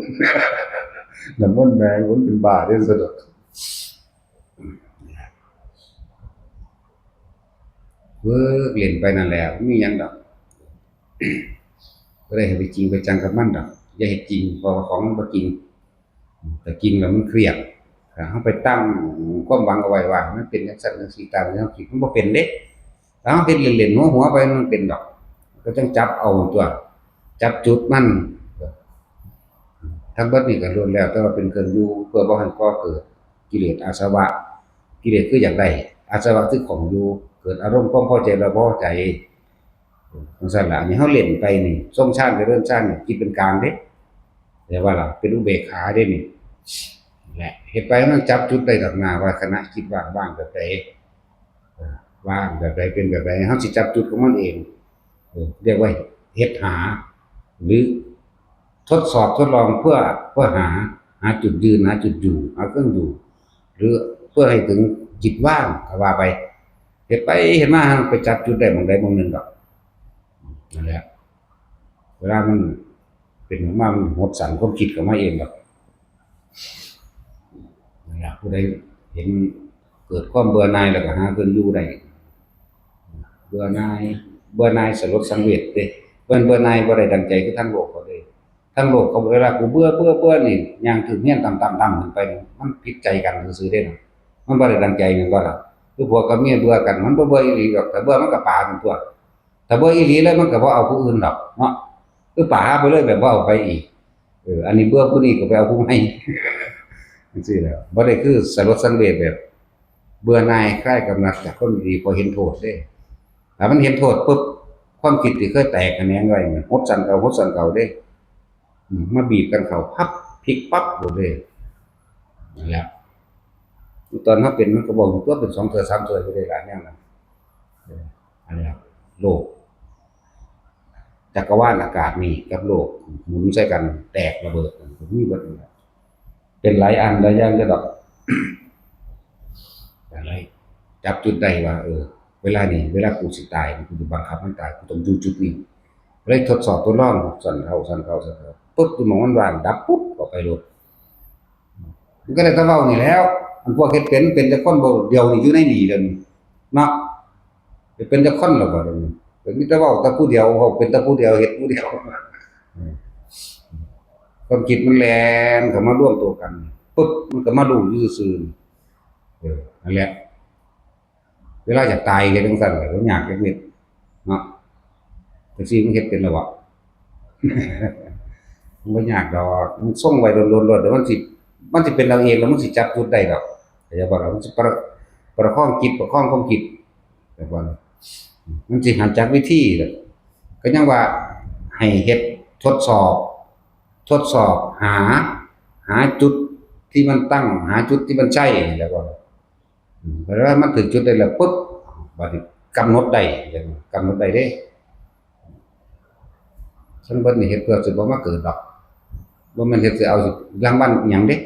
น้ำมนต์แม่งมันเป็นบ้าเด้ซะดอกเล่นไปนั่นแหละมีหยังดอกบ่ได้ให้ไปจริงไปจังกับมันดอกอย่าเฮ็ดจริงเพราะว่าของมันบ่จริงแต่จริงแล้วมันเครียดถ้าเฮาไปตั้งความหวังเอาไว้ว่ามันเป็นจังซั่นจังซี่ตามแนวคิดมันบ่เป็นเด้ถ้าเฮาเฮ็ดเล่นๆหัวๆไปมันเป็นดอกก็ต้องจับเอาตัวจับจุดมันทั้งเบิดนี่ก็ล้วนแล้วแต่ว่าเป็นเครื่องอยู่เพื่อบ่ให้ก่อเกิดกิเลสอาสวะกิเลสคืออยากได้อาสวะคือของอยู่เกิดอารมณ์ความพอใจและบ่พอใจจังซั่นล่ะอันนี้เฮาเล่นไปนี่ทรงฌานกับเริ่มฌานนี่จิตเป็นกลางเด้แต่ว่าล่ะเป็นอุเบกขาเด้นี่แหละเฮ็ดไปมันจับจุดได้ดอกหน้าว่าขณะคิดว่างๆแบบใดว่างแบบใดเป็นแบบใดเฮาสิจับจุดของมันเองเรียกว่าเฮ็ดหาหรือทดสอบทดลองเพื่อหาจุดยืนหาจุดอยู่หาเครื่องอยู่หรือเพื่อให้ถึงจิตว่างก็ว่าไปเฮ็ดไปเฮ็ดมาไปจับจุดได้หม้องใดหม้องหนึ่งดอกนั่นแหละเวลามันเป็นออกมามันหดสั่นความคิดเข้ามาเองดอกนั่นแหละผู้ใดเห็นเกิดความเบื่อหน่ายแล้วก็หาเครื่องอยู่ได้เบื่อหน่ายสลดสังเวชเด้เบื่อหน่ายบ่ได้ดังใจคือทางโลกเขาเด้ทางโลกเขาเวลากูเบื่อนี่ย่างถึงเฮียนต่ำๆขึ้นไปนี่มันผิดใจกันซื่อๆเด้เนาะมันบ่ได้ดังใจแม่นบ่ล่ะคือผัวกับเมียเบื่อกันมันบ่เบื่ออีหลีดอกถ้าเบื่อมันก็ปากันตัวถ้าเบื่ออีหลีแล้วมันก็บ่เอาผู้อื่นดอกเนาะคือปาไปเลยแบบบ่เอาไปอีกอันนี้เบื่อผู้นี้ก็ไปเอาผู้ใหม่ จังซี่แหล้วบ่ได้คือสลดสังเวชแบบเบื่อหน่ายคลายกำหนัดจากคนดีพอเห็นโทษเด้ถ้ามันเห็นโทษปุ๊บความคิดที่เคยแตกแขนงไว้หดสั่นเก่าเด้มาบีบกันเข้าพับพลิกปั๊บโดดเลยนั่นแหละตอนเฮาเป็นมันก็บอกอยู่ตัวเป็น2เทื่อ3เทื่ออยู่ได้หลายแนวนั้นอันนี้ครับโลกจักรวาลอากาศนี่กับโลกหมุนใส่กันแตกระเบิดมีเบิดนั่นแหละเป็นหลายอันหลายอย่างเด้อดอกอะไร จับจุดได้ว่าเวลานี้เวลากูสิตายกูจะบังคับมันตายกูต้องอยู่จุดนี้เลยทดสอบทดลองสั่นเข้าปุ๊บสมองมันว่างดับปุ๊บออกไปโลดมันก็ได้แตะเว้านี่แหล้วอันพวกเฮ็ดเป็นแต่คนบ่เดียวนี่อยู่ในนี่เดี๋ยวนี้เนาะสิเป็นแต่คนแล้วบ่เดี๋ยวนี้เป็นมีแต่เว้าแต่ผู้เดียวเว้าเป็นแต่ผู้เดียวเฮ็ดผู้เดียวอืมความคิดมันแล่นเข้ามาร่วมตัวกันปุ๊บมันก็มารู้อยู่ซื่อๆนั่นแหละเวลาอยากตายก็จังซั่นแหละบ่ยากจักนิดเนาะจังซี่มันเฮ็ดเป็นแล้วบ่ มันบ่ยากดอกมันส่งไว้โดนๆๆเดี๋ยวมันสิเป็นเอาเองแล้วมันสิจับจุดได้ดอกเข้าใจบ่ล่ะมันสิประคองจิตประคองความคิดแต่ว่ามันสิหันจากวิธีดอกก็ยังว่าให้เฮ็ดทดสอบหาจุดที่มันตั้งหาจุดที่มันใช่แล้วก็เพราะว่ามันถึงจุดได้แล้วปุ๊บบัดนี้กำหนดได้จังกำหนดได้เด้ซึ่งเบิดนี่เฮ็ดเพื่อสิบ่มาเกิดดอกบ่แม่นเฮ็ดสิเอาสิรางวัลอิหยังเด้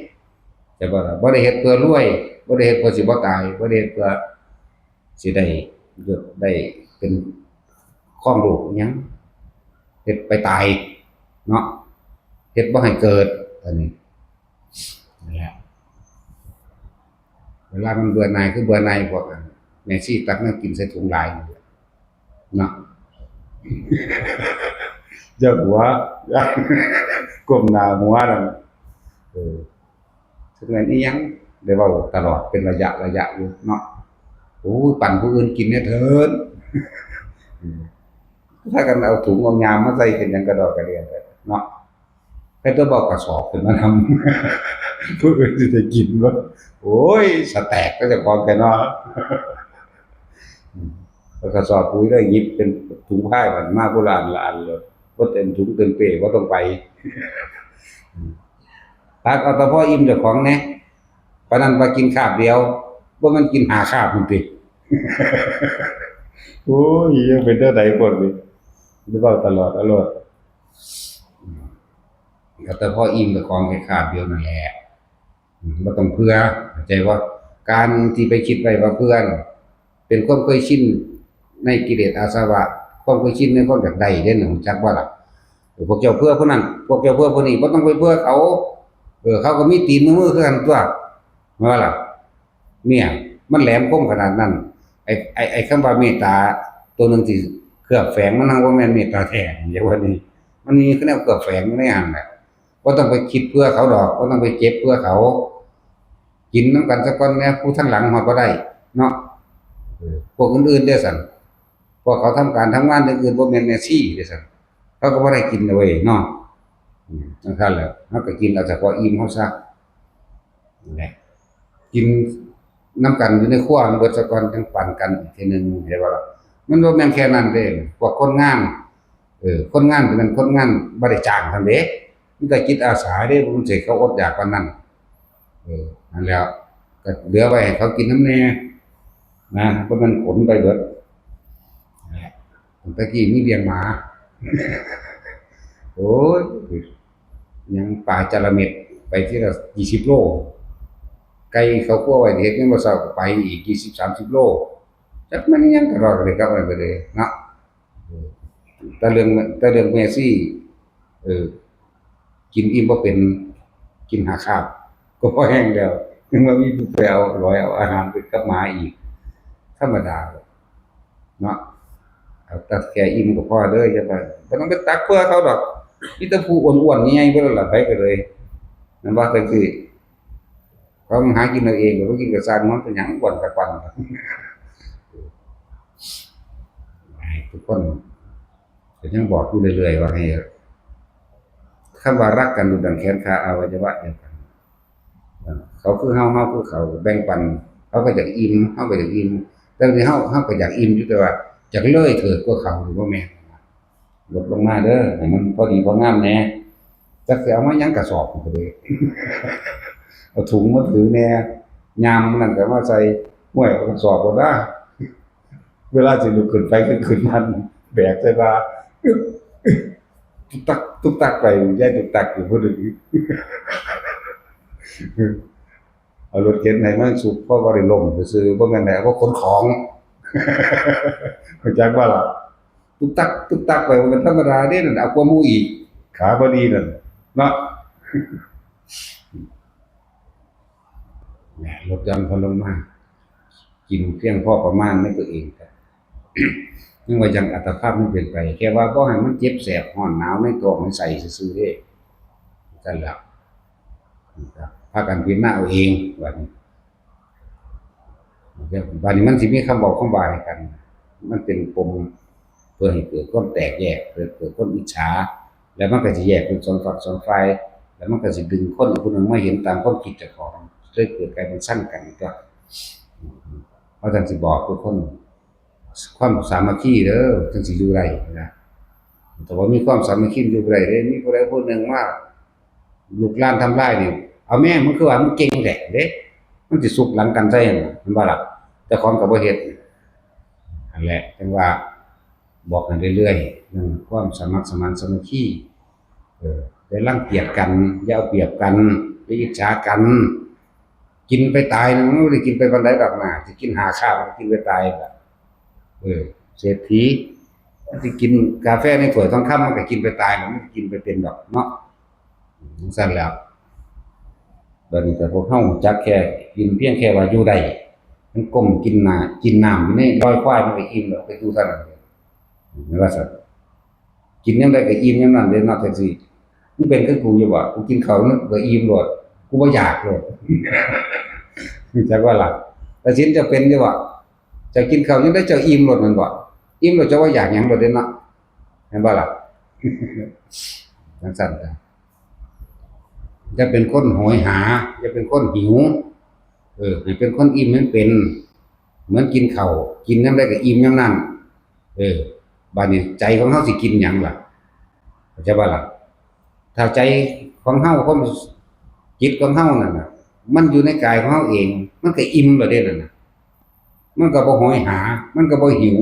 แต่บ่ล่ะบ่ได้เฮ็ดเพื่อรวยบ่ได้เฮ็ดเพื่อสิบ่ตายบ่ได้เฮ็ดเพื่อสิได้ยศได้เป็นครองโลกอิหยังเฮ็ดไปตายเนาะเฮ็ดบ่ให้เกิดอันนี้นั่นแหละเวลามันเบื่อหน่ายคือเบื่อหน่ายพวกอันแม่ชีตักแนวกินใส่ถุงหลายนี่แหละเนาะเจ้าหัวก้มหน้าหัวนั่นเออซึ่งอันอิหยังได้เว้าตลอดเป็นระยะอยู่เนาะโอ้ยปั่นผู้อื่นกินเนี่ยเถิดอืมถ้ากันเอาถุงเอายามมาใส่เป็นหยังกระดอกกระเดียเนาะให้ตัวบอกกระสอบขึ้นมาทำ ผู้อื่นสิได้กินบ่โอ้ยสแตกก็เจ้าของแกเนาะอืมแล้วกระสอบปุ๋ยได้หยิบเป็นถุงผ้าบัดมาโบราณละอันเลยบ่เต็มถุงเต็มเป้บ่ต้องไปอืมตักเอาแต่พออิ่มเจ้าของแหน่ปานนั้นว่ากินคาบเดียวบ่แม่นกิน5คาบพุ่นติ โอ้ยยังเป็นเท่าใดคนนี่หรือเว้าตลอดอืมก็แต่พออิ่มเจ้าของแค่คาบเดียวนั่นแหละบ่ต้องเผื่อเข้าใจบ่การที่ไปคิดไว้ว่าเพื่อนเป็นความเคยชินในกิเลสอาสวะความเคยชินในความอยากได้เด้รู้จักบ่ล่ะพวกเจ้าเพื่อผู้นั้นพวกเจ้าเพื่อผู้นี้บ่ต้องไปเพื่อเขาเขาก็มีตีนมีมือคือกันตัวว่าล่ะเนี่ยมันแหลมคมขนาดนั้นไอ้คำว่าเมตตาตัวหนึงที่เคลือบแฝงมันนั่งบ่แม่นเมตตาแท้อย่างว่านี้มันมีคือแนวเคลือบแฝงอยู่ในหั้นน่ะบ่ต้องไปคิดเพื่อเขาดอกบ่ต้องไปเจ็บเพื่อเขากินนำกันสักก่อนแหน่ผู้ทั้งหลังฮอดบ่ได้เนาะพวกอื่นๆเด้อซั่นพวกเขาทำการทำงานอย่างอื่นบ่แม่นแม่ชีเด้อซั่นเขาก็บ่ได้กินดอกเว้ยเนาะจังซั่นแหละเฮาก็กินเอาเฉพาะอิ่มเฮาซะนั่นแหละกินนำกันอยู่ในครัวมันเบิดซะก่อนจังปันกันอีกทีหนึ่งเห็นบ่ล่ะมันบ่แม่นแค่นั้นเด้พวกคนงานคนงานเป็นคนงานบ่ได้จ้างซั่นเด้มีแต่จิตอาสาเด้บ่มันสิเขาอดอยากปานนั้นนั่นแหล้วก็เหลือไว้ให้เขากินนำแหน่นะบ่แม่นขนไปเบิดนั่นแหละแต่กี้มีเลี้ยงหมาโอ้ยยังปลาจาระเม็ดไปทีละ20โลไก่เขาคั่วไว้เฮ็ดยามมื้อเช้าก็ไปอีก20-30โลจักมันอิหยังกะดอกกระเดิกกลับอันนั้นไปเลยเนาะเออแต่เรื่องแม่ซี่เออกินอิ่มบ่เป็นกินหาคาบก็พอแห้งแล้วยังว่ามีผู้ไปเอาร้อยเอาอาหารไปกับหมาอีกธรรมดาเนาะเอาแต่แค่อิ่มก็พอเด้ออย่าไปบ่ต้องไปตักเพื่อเขาดอกมีแต่ผู้อ้วนๆใหญ่ๆเบิดนั่นล่ะไปก็เลยแม่นบ่จังซี่เขาหากินเอาเองก็บ่กินก็สร้างมันเป็นหยังอ้วนกะปั่นให้ทุกคนก็ยังบอกอยู่เรื่อยๆว่าให้คำว่ารักกันดุจดั่งแขนขาอวัยวะเดียวกันเขาคือเฮาคือเขาแบ่งปันเขาก็อยากอิ่มเฮาก็อยากอิ่มแต่บางทีเฮาก็อยากอิ่มอยู่แต่ว่าอยากเลยเถิดกว่าเขาหรือบ่แม่นลดลงมาเด้อให้มันพอดีพองามแหน่จักสิเอามาหยังกระสอบก็ได้เอาถุงมาถือแหน่ยามนั่นก็มาใส่ห้วยเอากระสอบบ่ได้เวลาสิลุกขึ้นไปขึ้นมันแบกใส่บ่าตุ๊กตักไปยายตุ๊กตักอยู่พุ่นนี่ เอารถเข็นให้มันสุกเพราะบ่ได้ล้มซื่อๆบ่แม่นได้เอาขนของเข้าใจบ่ล่ะตุ๊กตักตุ๊กตักไปมันธรรมดาเด้นั่นเอากว่าหมู่อีกขาบ่ดีนั่นเนาะแหมลดหย่อนผ่อนลงมากินเพียงพอประมาณในตัวเองครับยังว่ายังอัตภาพมันเปลี่ยนไปแค่ว่าบ่ให้มันเจ็บแสบร้อนหนาวในตัวของใส่ซื่อๆเด้นั่นแหละครับพากันพิจารณาเอาเองว่านี้บัดนี้มันสิมีคำบอกคำบายกัน มันเป็นปมเพื่อให้เกิดความแตกแยกเกิดความอิจฉาแล้วมันก็สิแยกเป็นสองฝักสองฝ่ายแล้วมันก็สิดึงคนอีกคนหนึ่งมาเห็นตามความคิดเจ้าของเลยเกิดกลายเป็นชั้นกันก็เพราะฉะนั้นสิบอกทุกคนความสามัคคีเด้อจังสิอยู่ได้นะแต่ว่ามีความสามัคคีอยู่บ่ได้เด้มีผู้ใดผู้หนึ่งว่าลูกหลานทำร้ายนี่เอาแม่มึงคือว่ามึงเก่งแท้เด้มันสิสุกหลังกันใส่นั่นน่ะมันบ่ล่ะแต่ของก็บ่เฮ็ดนั่นแหละจังว่าบอกกันเรื่อยๆเรื่องความสามัคสมานสามัคคีอย่ารังเกียจกันอย่าเอาเปรียบกันอย่าอิจฉากันกินไปตายนะมันบ่ได้กินไปวันใดดอกนะสิกินหาข้าวมันกินไปตายแบบเศรษฐีมันสิกินกาแฟในถ้วยทองคำมันก็กินไปตายมันกินไปเป็นดอกเนาะจังซั่นแล้วบัดนี้แต่พวกเฮารู้จักแค่กินเพียงแค่ว่าอยู่ได้มันก้มกินหน้ากินน้ำอยู่ในร้อยควายมันก็อิ่มแล้วก็อยู่ซั่นน่ะแม่นว่าซั่นกินยามใดก็อิ่มยามนั้นเด้เนาะแท็กซี่มึงเป็นคือกูอยู่บ่กูกินข้าวมันก็อิ่มโลดกูบ่อยากโลดจักว่าล่ะแต่สินจะเป็นอยู่บ่เจ้ากินข้าวยังได้เจ้าอิ่มโลดแม่นบ่อิ่มแล้วเจ้าว่าอยากหยังโลดเด้เนาะแม่นบ่ล่ะจังซั่นจ้ะอย่าเป็นคนโหยหาอย่าเป็นคนหิวให้เป็นคนอิ่มให้เป็นเหมือนกินข้าวกินยามใดก็อิ่มยามนั้นบัดนี้ใจของเฮาสิกินหยังล่ะเข้าใจบ่ล่ะถ้าใจของเฮาความจิตของเฮานั่นน่ะมันอยู่ในกายของเฮาเองมันก็อิ่มแล้วเด้นั่นน่ะมันก็บ่โหยหามันก็บ่หิว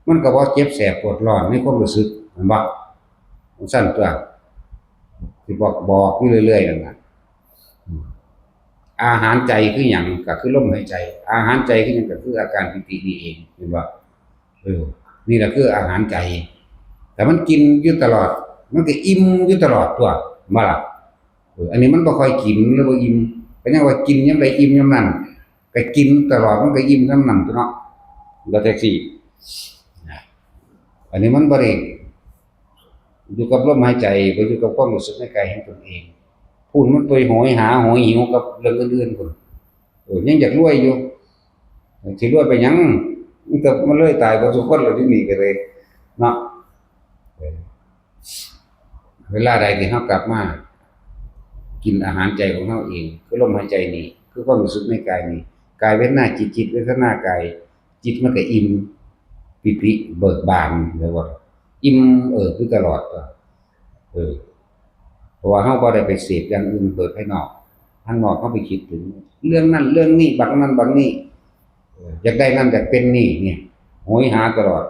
มันก็บ่เจ็บแสบปวดร้อนในความรู้สึกแม่นบ่จังซั่นตัวสิบอกอยู่เรื่อยๆนั่นน่ะอาหารใจคือหยังก็คือลมหายใจอาหารใจคือหยังก็คืออาการปิตินี่เองเห็นบ่นี่แหละคืออาหารใจแต่มันกินอยู่ตลอดมันก็อิ่มอยู่ตลอดตัวมาล่ะอันนี้มันบ่ค่อยกินหรือบ่อิ่มก็ยังว่ากินยามใดอิ่มยามนั้นก็กินตลอดมันก็อิ่มยามนั้นตัวเนาะรถแท็กซี่อันนี้มันบ่ได้อยู่กับลมหายใจบ่อยู่กับความรู้สึกในกายของตนเองพูดมันไปโหยหาโหยหิวกับเรื่องอื่นๆพุ่นยังอยากรวยอยู่สิรวยไปหยังมันก็มันเลยตายบ่ทุกคนแล้วที่นี่ก็เลยเนาะเวลาใดที่เฮากลับมากินอาหารใจของเฮาเองคือลมหายใจนี่คือความรู้สึกในกายนี่กายเวทนาจิตเวทนากายจิตมันก็อิ่มปิติเบิกบานเรียกว่าอิ่มคือตลอดเออเพราะว่าเฮาบ่ได้ไปเสพอย่างอื่นเปิดภายนอกข้างนอกเฮาไปคิดถึงเรื่องนั้นเรื่องนี้บักนั้นบักนี้อยากได้นั่นอยากเป็นนี่เนี่ยโหยหาตลอด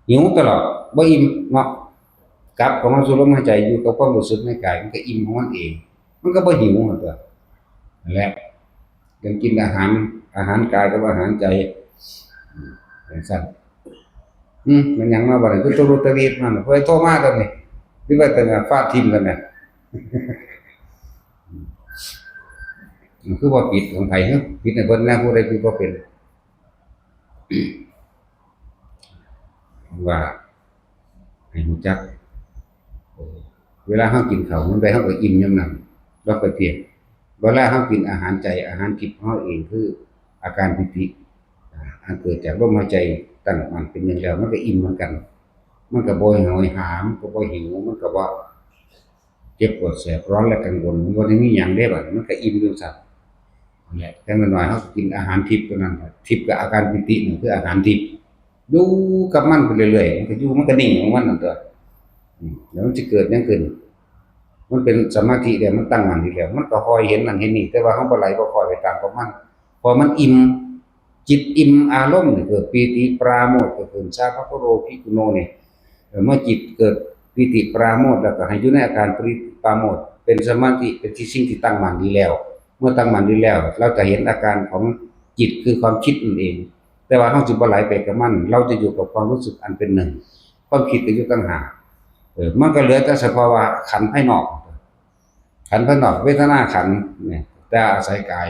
หิวตลอดบ่อิ่มเนาะกลับเข้ามาสู่ลมหายใจอยู่กับความรู้สึกในกายมันก็อิ่มของมันเองมันก็บ่หิวมันตัวนั่นแหละการกินอาหารกายกับอาหารใจจังซั่นมันหยังมาบ่ได้คือโทรตะรีดมันเพิ่นโทรมาตอนนี้หรือว่าแต่ฟาดทิ่มกันน่ะมันคือบ่ผิดของไผเนาะผิดให้เพิ่นนะผู้ใดผิดบ่เป็นว่าให้รู้จักเวลาเฮากินข้าวมันไปเฮาก็อิ่มยามนั้นบ่ค่อยเพียงเวลาเฮากินอาหารใจอาหารทิพย์ของเฮาเองคืออาการปิติอันเกิดจากลมหายใจตั้งมั่นเป็นหนึ่งแล้วมันก็อิ่มเหมือนกันมันก็บ่โหยหามันก็บ่หิวมันก็บ่เจ็บปวดแสบร้อนและกังวลมันบ่ได้มีหยังเด้บัดมันก็อิ่มอยู่ซั่นนั่นแหละแต่น้อยๆเฮาก็กินอาหารทิพย์ตัวนั้นทิพย์กับอาการปิตินี่คืออาหารทิพย์อยู่กับมันไปเรื่อยๆมันก็อยู่มันก็นิ่งของมันนั่นตัวแล้วมันสิเกิดหยังขึ้นมันเป็นสมาธิแล้วมันตั้งมั่นอยู่แล้วมันก็คอยเห็นนั่นเห็นนี่แต่ว่าเฮาบ่ไหลบ่คอยไปตามกับมันพอมันอิ่มจิตอิ่มอารมณ์นี่เกิดปีติปราโมทย์ก็เกิดชาภโรภิกุโนนี่เมื่อจิตเกิดปีติปราโมทย์แล้วก็ให้อยู่ในอาการปราโมทย์เป็นสมาธิเป็นที่สิ่งที่ตั้งมั่นดีแล้ว เมื่อตั้งมั่นดีแล้วเราจะเห็นอาการของจิตคือความคิดนั่นเองแต่ว่าเฮาสิบ่ไหลไปกับมันเราจะอยู่กับความรู้สึกอันเป็นหนึ่งความคิดก็อยู่ต่างหากมันก็เหลือแต่เฉพาะว่าขันธ์ภายนอกขันธ์ภายนอกเวทนาขันธ์เนี่ยแต่อาศัยกาย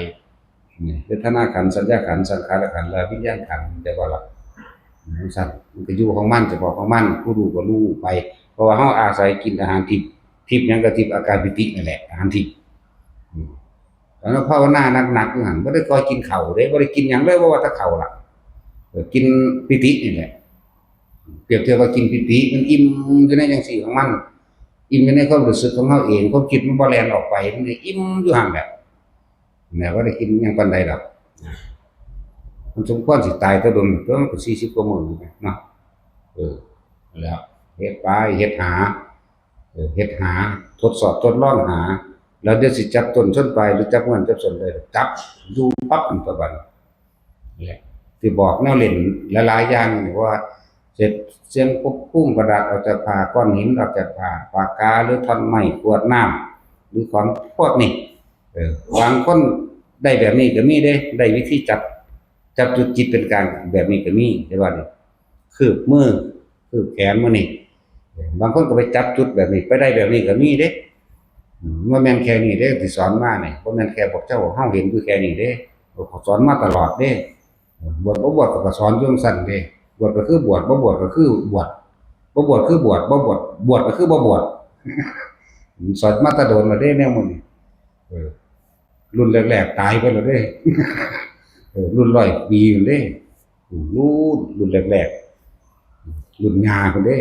เนี่ยเวทนาขันธ์สัญญาขันธ์สังขารขันธ์และวิญญาณขันธ์แต่ว่าล่ะสั่นมันก็อยู่ของมันเฉพาะของมันผู้รู้ก็รู้ไปเพราะว่าเฮาอาศัยกินอาหารทิพย์หยังก็ทิพย์อาการปิตินั่นแหละอาหารทิพย์แล้วภาวนาหนักๆอยู่หั่นบ่ได้ค่อยกินข้าวเด้บ่ได้กินหยังเลยบ่ว่าแต่ข้าวล่ะกินปิตินี่แหละเปรียบเทียบว่ากินปิติมันอิ่มอยู่ในจังซี่ของมันอิ่มอยู่ในความรู้สึกของเฮาเองความคิดมันบ่แล่นออกไปมันก็อิ่มอยู่หั่นแหละแม้บ่ได้กินหยังปานใดดอกมันสมควรสิตายแต่โดนตัวมันก็40กว่ามื้ออยู่เนาะแล้วเฮ็ดไปเฮ็ดหาเฮ็ดหาทดสอบทดลองหาแล้วเดี๋ยวสิจับต้นชนปลายหรือจับมันจับส้นได้จับอยู่ปั๊บอันตะบัดนี่แหละที่บอกแนวเล่นหลายๆอย่างนี่ว่าเสร็จเสียงปุ๊บพุ่งกระดาษออกจากผ้าก้อนหินออกจากผ้าปากกาหรือท่อนไม้ขวดน้ำหรือของพวกนี้บางคนได้แบบนี้ก็มีเด้ได้วิธีจับจุดจิตเป็นกลางแบบนี้ก็มีใช่ป่ะนี่คืบมือคืบแขนมื้อนี่บางคนก็ไปจับจุดแบบนี้ไปได้แบบนี้ก็มีเด้บ่แม่นแค่นี้เด้ที่สอนมานี่บ่แม่นแค่พวกเจ้าเฮาเห็นอยู่แค่นี้เด้เขาสอนมาตลอดเด้บวชบ่บวชก็สอนอยู่จังซั่นเด้บวชก็คือบวชบ่บวชก็คือบวชบ่บวชคือบวชบ่บวชบวชก็คือบ่บวชสอนมาแต่โดนแล้วเด้แนวหมู่นี้เออรุ่นแรกๆตายไปแล้วเด้รุ่น100ปีพุ่นเด้รุ่นแรกๆรุ่นย่าพุ่นเด้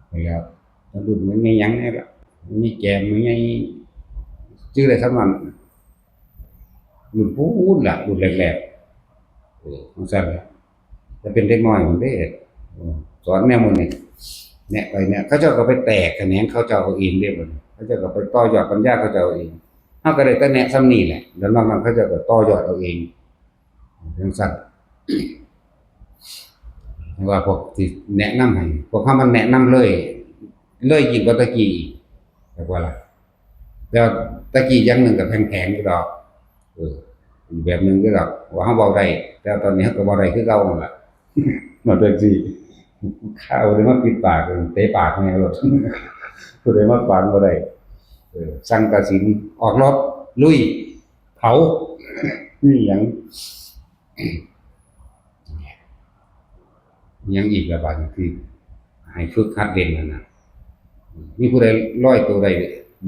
ไปแล้วรุ่นมันมีหยังแน่ล่ะมีแกมมีไงชื่ออะไรครับมันรุ่นพูนล่ะรุ่นแรกๆของซั่นจะเป็นเด็กน้อยพุ่นเด้สอนแนวหมู่นี้แนะไปเนี่ยเขาเจ้าก็ไปแตกแขนงเขาเจ้าเอาเองเด้บัดนี้เขาเจ้าก็ไปต่อยอดปัญญาเขาเจ้าเอาเองเฮาก็ได้แต่แนะส่ำนี้แหละแล้วนอกนั้นเขาเจ้าก็ต่อยอดเอาเองจังซั่นว่าพวกที่แนะนำให้พวกเขามันแนะนำเลยยิ่งกว่าตะกี้แบบว่าล่ะแล้วตะกี้อย่างหนึ่งก็แพงๆอยู่ดอกอีกแบบหนึ่งก็ดอกว่าเขาเว้าได้แต่ตอนนี้เขาก็บ่ได้คือเก่านั่นล่ะมาจังซี่ข้าวเลยมาปิดปากเตะปากแม่โลดผู้ใดมาฟังบ่ได้สั่งตัดสินออกรบลุยเผามีหยังอีกละบาดที่ให้ฝึกหัดเล่นนั่นน่ะมีผู้ใดร้อยตัวไ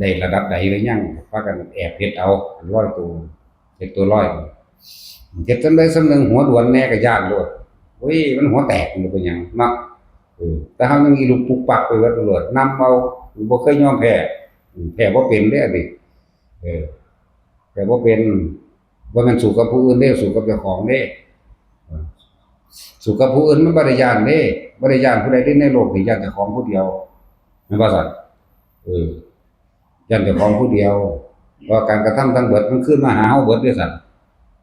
ด้ระดับใดหรือยังพากันแอบเฮ็ดเอาร้อยตัวเฮ็ดตัวร้อยเฮ็ดจังได๋สำนึงหัวด่วนแน่ก็ย้านโลดโอ้ยมันหัวแตกมันเป็นหยังเนาะแต่เฮายังอีลุกปุกปักไปเบิดโลดนำเอาบ่เคยยอมแพ้บ่เป็นเด้อนี่แพ้บ่เป็นบ่แม่นสู้กับผู้อื่นเด้สู้กับเจ้าของเด้สู้กับผู้อื่นมันบ่ได้ย้านเด้บ่ได้ย้านผู้ใดในโลกนี้ย้านเจ้าของผู้เดียวแม่นบ่ซั่นย้านเจ้าของผู้เดียวเพราะการกระทำทั้งเบิดมันคืนมาหาเฮาเบิดเด้อซั่น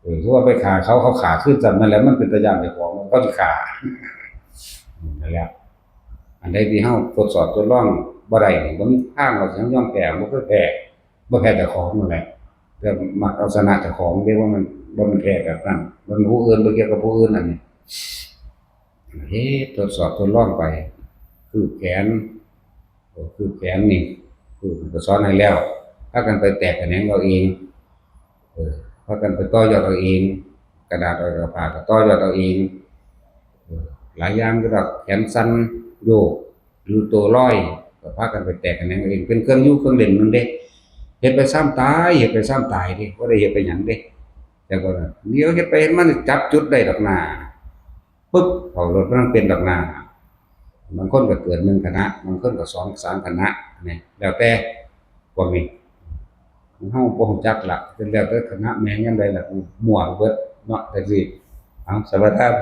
สมมุติว่าไปฆ่าเขาฆ่าคืนซั่นนั่นแหละมันเป็นตาย้านเจ้าของเขาสิฆ่านั่นแหละอันใดที่เฮาทดสอบทดลองบ่ได้นี่บ่มีทางว่าสิยอมแพ้บ่เคยแพ้บ่แพ้เจ้าของนั่นแหละแต่มักเอาชนะเจ้าของเรียกว่ามันบ่แม่นแพ้แบบนั้นมันผู้อื่นบ่เกี่ยวกับผู้อื่นอันนี้ทดสอบทดลองไปคือแขนนี่คือก็สอนให้แล้วพากันไปแตกแขนงเอาเองพากันไปต่อยอดเอาเองกระดาษเอากับผ้าก็ต่อยอดเอาเองหลายอย่างก็ดอกแขนสั้นโยกหรือตัวลอยก็พากันไปแตกแขนงเอาเองเป็นเครื่องอยู่เครื่องเล่นนั่นเด้เฮ็ดไปซ้ำตายเดิบ่ได้เฮ็ดไปหยังเด้แต่ก็เดี๋ยวเฮ็ดไปเฮ็ดมาจับจุดได้ดอกหน้าปึ๊บเขารถมันเป็นดอกหน้าบางคนก็เกิด1คณะบางคนก็2 3คณะนี่แล้วแต่พวกนี้เฮาบ่รู้จักล่ะเป็นแล้วแต่คณะแม่งยามใดล่ะมั่วเบิดเนาะจังซี่เอาสวัสดีครับ